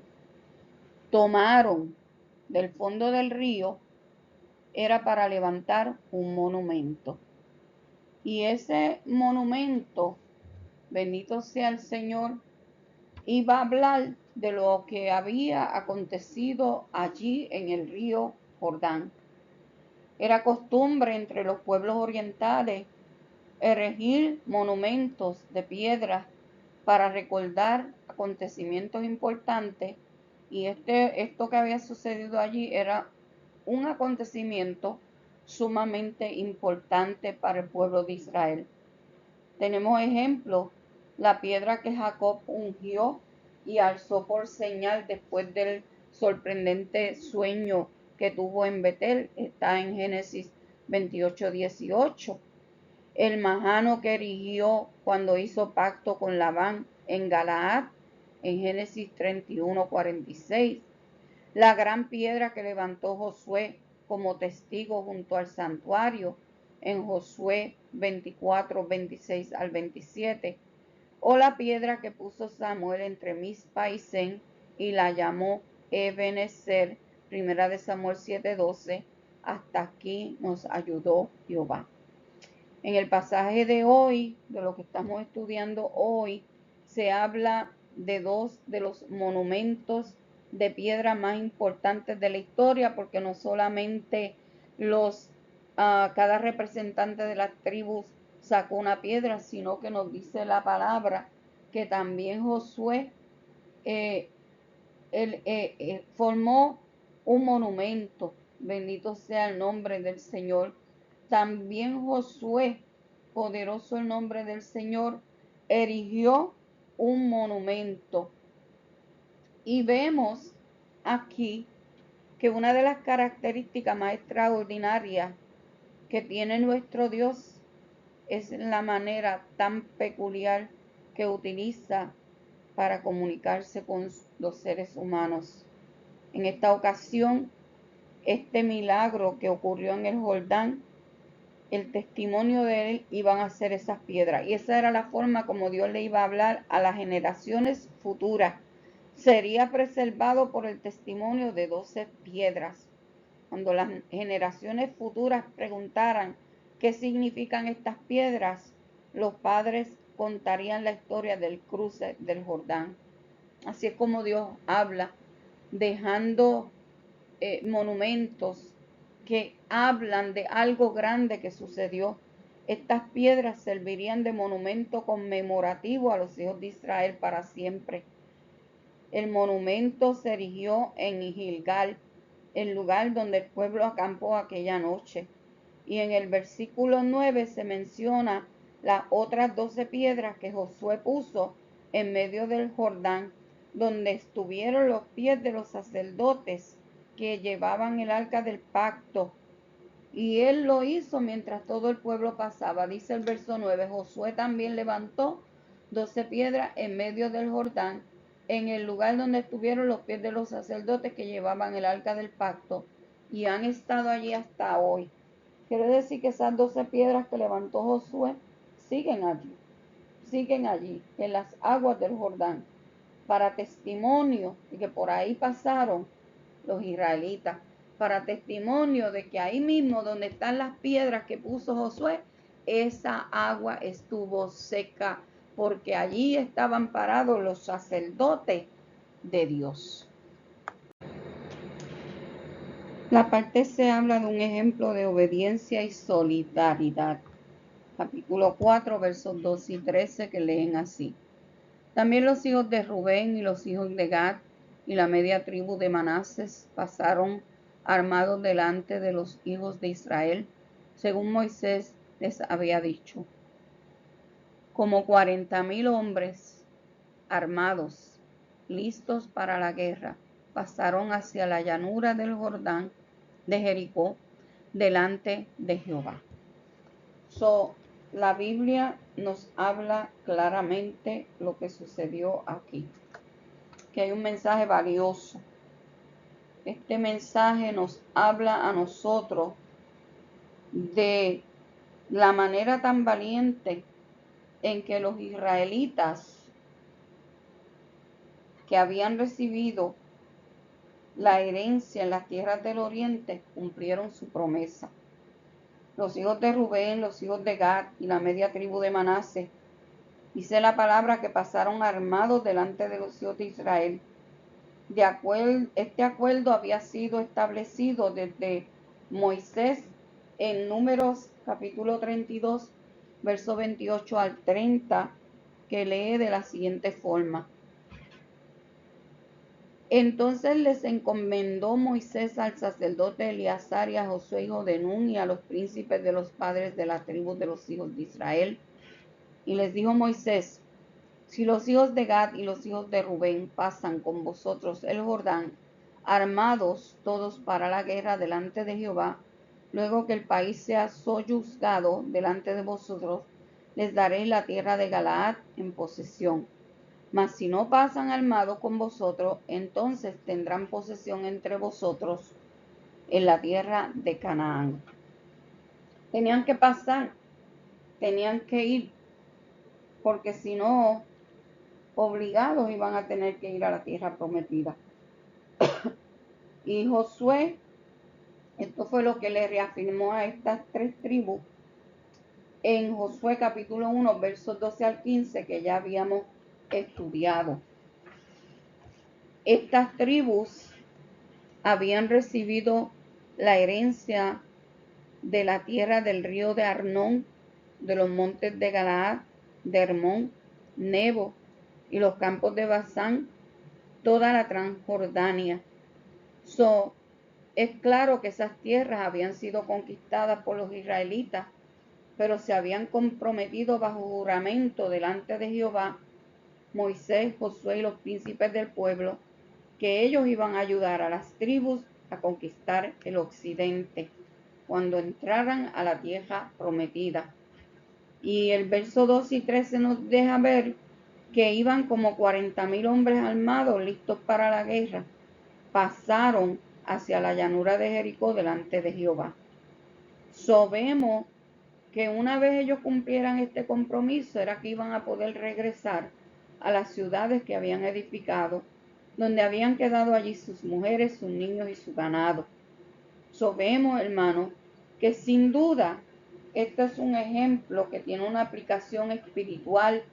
A: tomaron del fondo del río era para levantar un monumento. Y ese monumento, bendito sea el Señor, iba a hablar de lo que había acontecido allí en el río Jordán. Era costumbre entre los pueblos orientales erigir monumentos de piedra para recordar acontecimientos importantes, y esto que había sucedido allí era un acontecimiento sumamente importante para el pueblo de Israel. Tenemos ejemplos: la piedra que Jacob ungió y alzó por señal después del sorprendente sueño que tuvo en Betel, está en Génesis 28:18. El majano que erigió cuando hizo pacto con Labán en Galaad, en Génesis 31:46. La gran piedra que levantó Josué como testigo junto al santuario, en Josué 24:26 al 27. O la piedra que puso Samuel entre Mizpa y Sen y la llamó Ebenezer, primera de Samuel 7:12. Hasta aquí nos ayudó Jehová. En el pasaje de hoy, de lo que estamos estudiando hoy, se habla de dos de los monumentos de piedra más importantes de la historia, porque no solamente cada representante de las tribus sacó una piedra, sino que nos dice la palabra que también Josué formó un monumento. Bendito sea el nombre del Señor. También Josué, poderoso el nombre del Señor, erigió un monumento. Y vemos aquí que una de las características más extraordinarias que tiene nuestro Dios es la manera tan peculiar que utiliza para comunicarse con los seres humanos. En esta ocasión, este milagro que ocurrió en el Jordán, el testimonio de él iban a ser esas piedras, y esa era la forma como Dios le iba a hablar a las generaciones futuras. Sería preservado por el testimonio de 12 piedras. Cuando las generaciones futuras preguntaran qué significan estas piedras, los padres contarían la historia del cruce del Jordán. Así es como Dios habla, dejando monumentos que hablan de algo grande que sucedió. Estas piedras servirían de monumento conmemorativo a los hijos de Israel para siempre. El monumento se erigió en Gilgal, el lugar donde el pueblo acampó aquella noche. Y en el versículo 9 se menciona las otras 12 piedras que Josué puso en medio del Jordán, donde estuvieron los pies de los sacerdotes que llevaban el arca del pacto. Y él lo hizo mientras todo el pueblo pasaba. Dice el verso 9, Josué también levantó 12 piedras en medio del Jordán, en el lugar donde estuvieron los pies de los sacerdotes que llevaban el arca del pacto, y han estado allí hasta hoy. Quiere decir que esas 12 piedras que levantó Josué siguen allí, en las aguas del Jordán, para testimonio de que por ahí pasaron los israelitas, para testimonio de que ahí mismo donde están las piedras que puso Josué, esa agua estuvo seca, porque allí estaban parados los sacerdotes de Dios. La parte C habla de un ejemplo de obediencia y solidaridad. Capítulo 4, versos 2 y 13, que leen así. También los hijos de Rubén y los hijos de Gad y la media tribu de Manases pasaron armados delante de los hijos de Israel, según Moisés les había dicho. Como 40,000 hombres armados, listos para la guerra, pasaron hacia la llanura del Jordán de Jericó, delante de Jehová. La Biblia nos habla claramente lo que sucedió aquí, que hay un mensaje valioso. Este mensaje nos habla a nosotros de la manera tan valiente en que los israelitas que habían recibido la herencia en las tierras del oriente cumplieron su promesa. Los hijos de Rubén, los hijos de Gad y la media tribu de Manasés, dice la palabra que pasaron armados delante de los hijos de Israel. Este acuerdo había sido establecido desde Moisés en Números capítulo 32, verso 28 al 30, que lee de la siguiente forma. Entonces les encomendó Moisés al sacerdote Eleazar y a Josué hijo de Nun y a los príncipes de los padres de las tribus de los hijos de Israel. Y les dijo Moisés: si los hijos de Gad y los hijos de Rubén pasan con vosotros el Jordán, armados todos para la guerra delante de Jehová, luego que el país sea soyuzgado delante de vosotros, les daréis la tierra de Galaad en posesión. Mas si no pasan armados con vosotros, entonces tendrán posesión entre vosotros en la tierra de Canaán. Tenían que pasar, tenían que ir, porque si no, obligados iban a tener que ir a la tierra prometida. Y Josué, esto fue lo que le reafirmó a estas 3 tribus en Josué capítulo 1, versos 12 al 15, que ya habíamos estudiado. Estas tribus habían recibido la herencia de la tierra del río de Arnón, de los montes de Galaad, de Hermón, Nebo y los campos de Basán, toda la Transjordania. Es claro que esas tierras habían sido conquistadas por los israelitas, pero se habían comprometido bajo juramento delante de Jehová, Moisés, Josué y los príncipes del pueblo, que ellos iban a ayudar a las tribus a conquistar el occidente cuando entraran a la tierra prometida. Y el verso 2 y 13 nos deja ver que iban como 40,000 hombres armados listos para la guerra. Pasaron hacia la llanura de Jericó delante de Jehová. Vemos que una vez ellos cumplieran este compromiso, era que iban a poder regresar a las ciudades que habían edificado, donde habían quedado allí sus mujeres, sus niños y su ganado. Vemos, hermanos, que sin duda este es un ejemplo que tiene una aplicación espiritual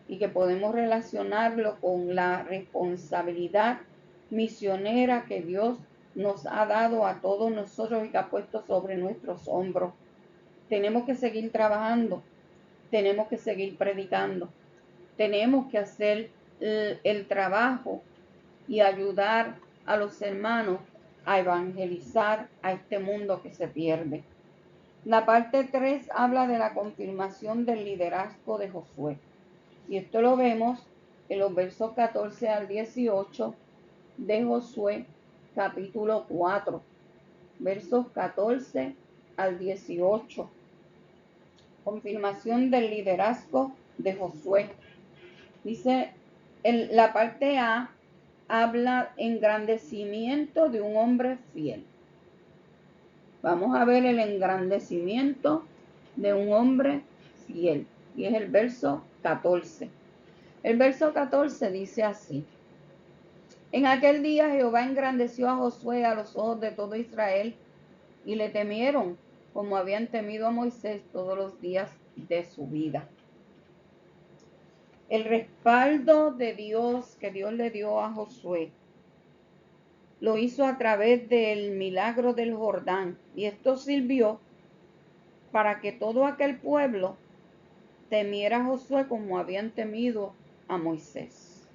A: y que podemos relacionarlo con la responsabilidad misionera que Dios nos ha dado a todos nosotros y que ha puesto sobre nuestros hombros. Tenemos que seguir trabajando, tenemos que seguir predicando, tenemos que hacer el trabajo y ayudar a los hermanos a evangelizar a este mundo que se pierde. La parte 3 habla de la confirmación del liderazgo de Josué. Y esto lo vemos en los versos 14 al 18 de Josué capítulo 4. Versos 14 al 18. Confirmación del liderazgo de Josué. Dice, la parte A habla engrandecimiento de un hombre fiel. Vamos a ver el engrandecimiento de un hombre fiel. Y es el verso 14. El verso 14 dice así: en aquel día Jehová engrandeció a Josué a los ojos de todo Israel, y le temieron como habían temido a Moisés todos los días de su vida. El respaldo de Dios que Dios le dio a Josué lo hizo a través del milagro del Jordán, y esto sirvió para que todo aquel pueblo temiera a Josué como habían temido a Moisés.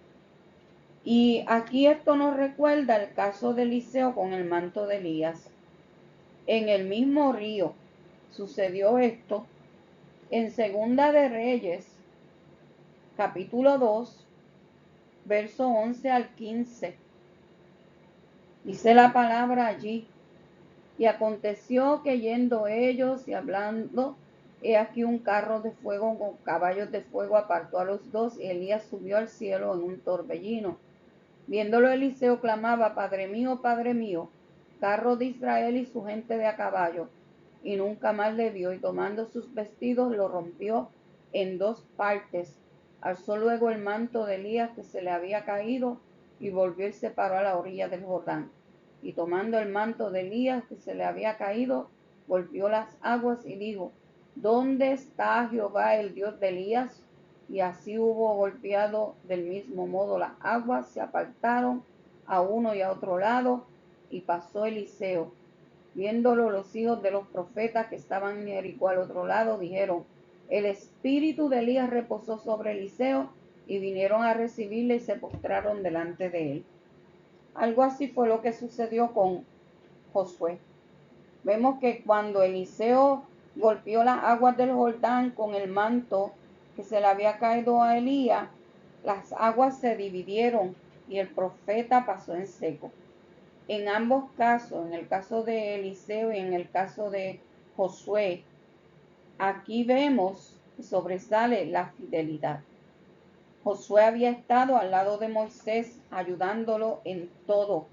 A: Y aquí esto nos recuerda el caso de Eliseo con el manto de Elías. En el mismo río sucedió esto. En Segunda de Reyes, capítulo 2, verso 11 al 15. Dice la palabra allí: y aconteció que yendo ellos y hablando, he aquí un carro de fuego con caballos de fuego apartó a los dos, y Elías subió al cielo en un torbellino. Viéndolo Eliseo clamaba: Padre mío, carro de Israel y su gente de a caballo. Y nunca más le vio, y tomando sus vestidos lo rompió en dos partes. Alzó luego el manto de Elías que se le había caído, y volvió y se paró a la orilla del Jordán. Y tomando el manto de Elías que se le había caído, golpeó las aguas y dijo: ¿Dónde está Jehová, el Dios de Elías? Y así hubo golpeado del mismo modo las aguas, se apartaron a uno y a otro lado, y pasó Eliseo. Viéndolo los hijos de los profetas que estaban en Jericó al otro lado, dijeron: el espíritu de Elías reposó sobre Eliseo, y vinieron a recibirle y se postraron delante de él. Algo así fue lo que sucedió con Josué. Vemos que cuando Eliseo golpeó las aguas del Jordán con el manto que se le había caído a Elías, las aguas se dividieron y el profeta pasó en seco. En ambos casos, en el caso de Eliseo y en el caso de Josué, aquí vemos que sobresale la fidelidad. Josué había estado al lado de Moisés, ayudándolo en todo.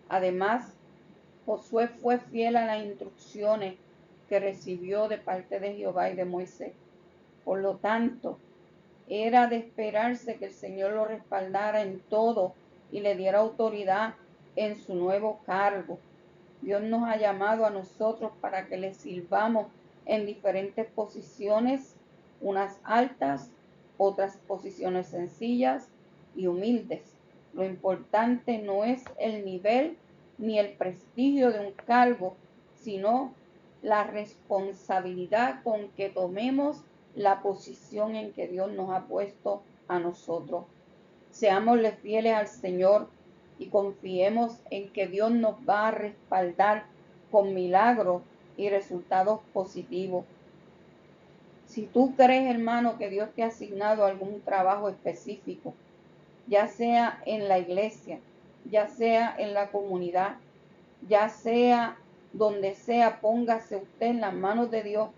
A: Además, Josué fue fiel a las instrucciones que recibió de parte de Jehová y de Moisés. Por lo tanto, era de esperarse que el Señor lo respaldara en todo y le diera autoridad en su nuevo cargo. Dios nos ha llamado a nosotros para que le sirvamos en diferentes posiciones, unas altas, otras posiciones sencillas y humildes. Lo importante no es el nivel ni el prestigio de un cargo, sino la responsabilidad con que tomemos la posición en que Dios nos ha puesto a nosotros. Seámosle fieles al Señor y confiemos en que Dios nos va a respaldar con milagros y resultados positivos. Si tú crees, hermano, que Dios te ha asignado algún trabajo específico, ya sea en la iglesia, ya sea en la comunidad, ya sea donde sea, póngase usted en las manos de Dios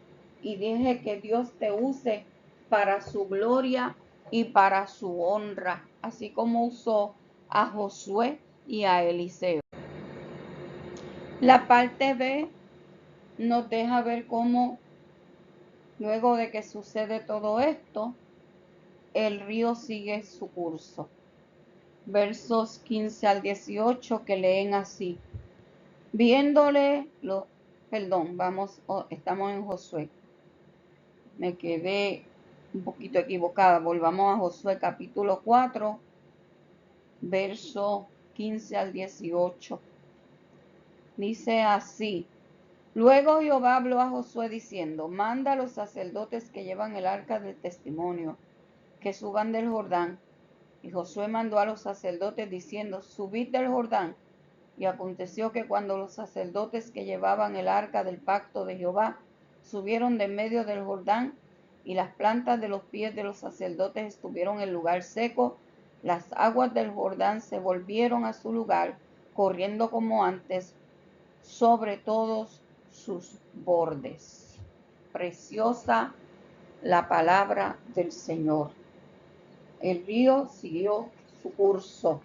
A: y deje que Dios te use para su gloria y para su honra, así como usó a Josué y a Eliseo. La parte B nos deja ver cómo, luego de que sucede todo esto, el río sigue su curso. Versos 15 al 18 que leen así: viéndole estamos en Josué. Me quedé un poquito equivocada. Volvamos a Josué capítulo 4, verso 15 al 18. Dice así: luego Jehová habló a Josué diciendo: manda a los sacerdotes que llevan el arca del testimonio, que suban del Jordán. Y Josué mandó a los sacerdotes diciendo: subid del Jordán. Y aconteció que cuando los sacerdotes que llevaban el arca del pacto de Jehová subieron de en medio del Jordán, y las plantas de los pies de los sacerdotes estuvieron en lugar seco, las aguas del Jordán se volvieron a su lugar, corriendo como antes, sobre todos sus bordes. Preciosa la palabra del Señor. El río siguió su curso.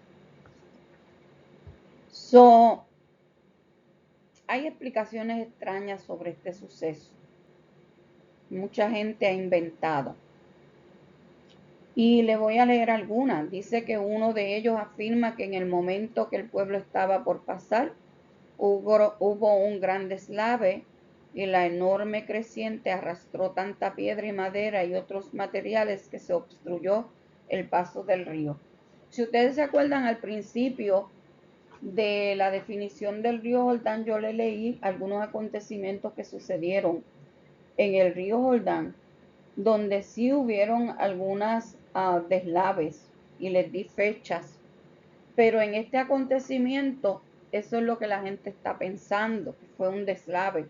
A: Hay explicaciones extrañas sobre este suceso. Mucha gente ha inventado. Y le voy a leer algunas. Dice que uno de ellos afirma que en el momento que el pueblo estaba por pasar, hubo un gran deslave y la enorme creciente arrastró tanta piedra y madera y otros materiales que se obstruyó el paso del río. Si ustedes se acuerdan, al principio de la definición del río Jordán, yo le leí algunos acontecimientos que sucedieron en el río Jordán, donde sí hubieron algunas deslaves y les di fechas. Pero en este acontecimiento, eso es lo que la gente está pensando, que fue un deslave.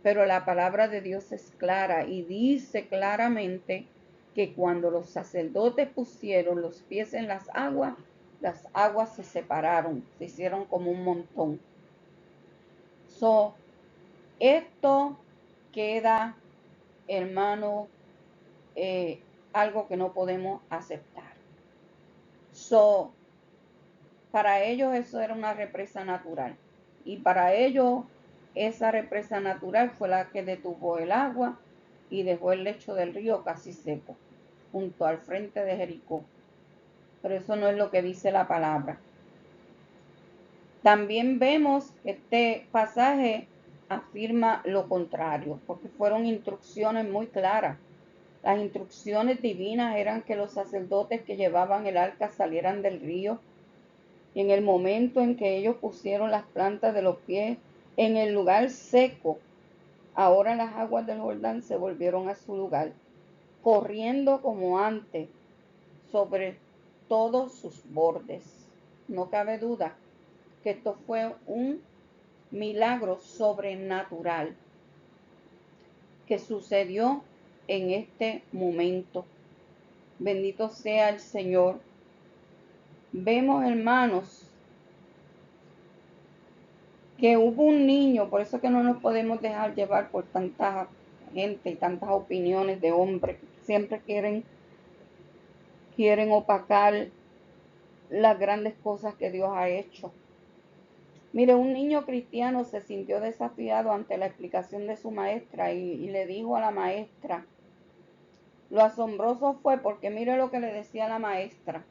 A: Pero la palabra de Dios es clara y dice claramente que cuando los sacerdotes pusieron los pies en las aguas se separaron, se hicieron como un montón. Esto queda, hermano, algo que no podemos aceptar. Para ellos eso era una represa natural. Y para ellos esa represa natural fue la que detuvo el agua y dejó el lecho del río casi seco, junto al frente de Jericó. Pero eso no es lo que dice la palabra. También vemos que este pasaje afirma lo contrario, porque fueron instrucciones muy claras. Las instrucciones divinas eran que los sacerdotes que llevaban el arca salieran del río, y en el momento en que ellos pusieron las plantas de los pies en el lugar seco, ahora las aguas del Jordán se volvieron a su lugar, corriendo como antes sobre todos sus bordes. No cabe duda que esto fue un milagro sobrenatural que sucedió en este momento. Bendito sea el Señor. Vemos, hermanos, que hubo un niño, por eso que no nos podemos dejar llevar por tanta gente y tantas opiniones de hombres que siempre quieren opacar las grandes cosas que Dios ha hecho. Mire, un niño cristiano se sintió desafiado ante la explicación de su maestra y le dijo a la maestra, lo asombroso fue porque mire lo que le decía la maestra.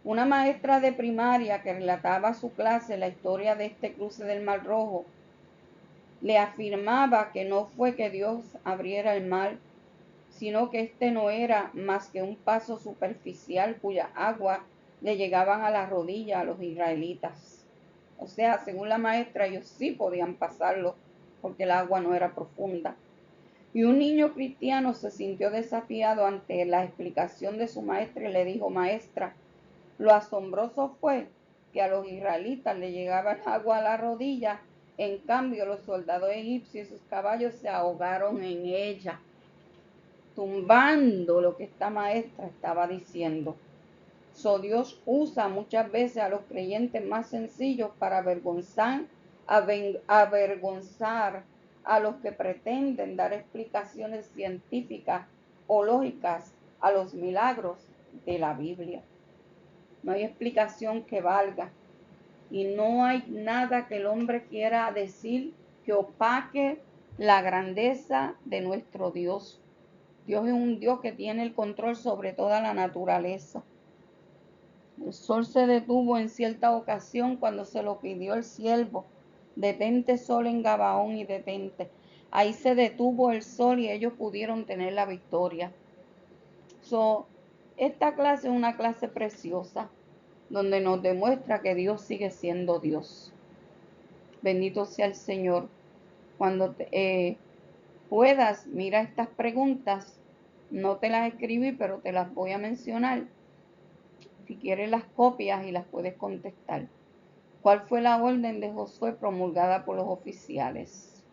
A: Una maestra de primaria que relataba a su clase la historia de este cruce del Mar Rojo le afirmaba que no fue que Dios abriera el mar, sino que este no era más que un paso superficial cuya agua le llegaban a la rodilla a los israelitas. O sea, según la maestra, ellos sí podían pasarlo porque el agua no era profunda. Y un niño cristiano se sintió desafiado ante la explicación de su maestra y le dijo, maestra, lo asombroso fue que a los israelitas le llegaba el agua a la rodilla, en cambio los soldados egipcios y sus caballos se ahogaron en ella, tumbando lo que esta maestra estaba diciendo. Dios usa muchas veces a los creyentes más sencillos para avergonzar a los que pretenden dar explicaciones científicas o lógicas a los milagros de la Biblia. No hay explicación que valga y no hay nada que el hombre quiera decir que opaque la grandeza de nuestro Dios. Dios es un Dios que tiene el control sobre toda la naturaleza. El sol se detuvo en cierta ocasión cuando se lo pidió el siervo. Detente sol en Gabaón y detente. Ahí se detuvo el sol y ellos pudieron tener la victoria. Esta clase es una clase preciosa donde nos demuestra que Dios sigue siendo Dios. Bendito sea el Señor. Cuando puedas, mira estas preguntas. No te las escribí, pero te las voy a mencionar. Si quieres las copias y las puedes contestar. ¿Cuál fue la orden de Josué promulgada por los oficiales?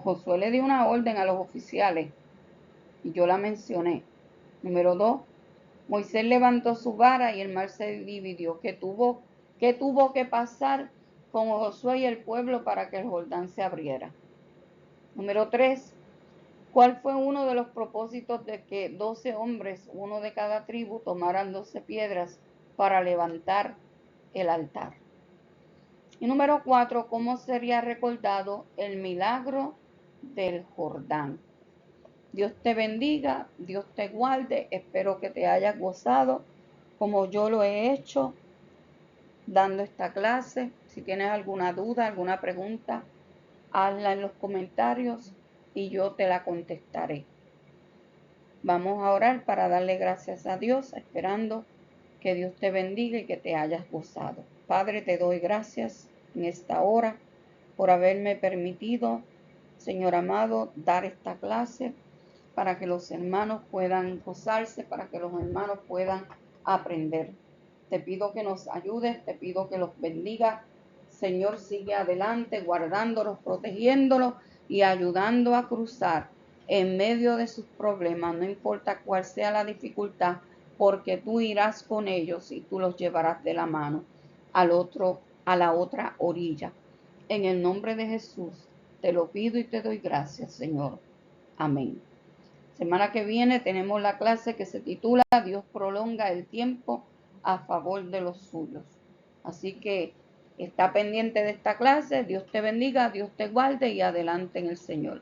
A: Josué le dio una orden a los oficiales y yo la mencioné. Número 2. Moisés levantó su vara y el mar se dividió. ¿Qué tuvo que pasar con Josué y el pueblo para que el Jordán se abriera? Número 3. ¿Cuál fue uno de los propósitos de que 12 hombres, uno de cada tribu, tomaran 12 piedras para levantar el altar? Y número 4, ¿cómo sería recordado el milagro del Jordán? Dios te bendiga, Dios te guarde, espero que te hayas gozado como yo lo he hecho dando esta clase. Si tienes alguna duda, alguna pregunta, hazla en los comentarios y yo te la contestaré. Vamos a orar para darle gracias a Dios, esperando que Dios te bendiga y que te hayas gozado. Padre, te doy gracias en esta hora por haberme permitido, Señor amado, dar esta clase para que los hermanos puedan gozarse, para que los hermanos puedan aprender. Te pido que nos ayudes, te pido que los bendiga. Señor, sigue adelante, guardándolos, protegiéndolos y ayudando a cruzar en medio de sus problemas, no importa cuál sea la dificultad, porque tú irás con ellos y tú los llevarás de la mano a la otra orilla. En el nombre de Jesús, te lo pido y te doy gracias, Señor. Amén. Semana que viene tenemos la clase que se titula Dios prolonga el tiempo a favor de los suyos. Así que está pendiente de esta clase. Dios te bendiga, Dios te guarde y adelante en el Señor.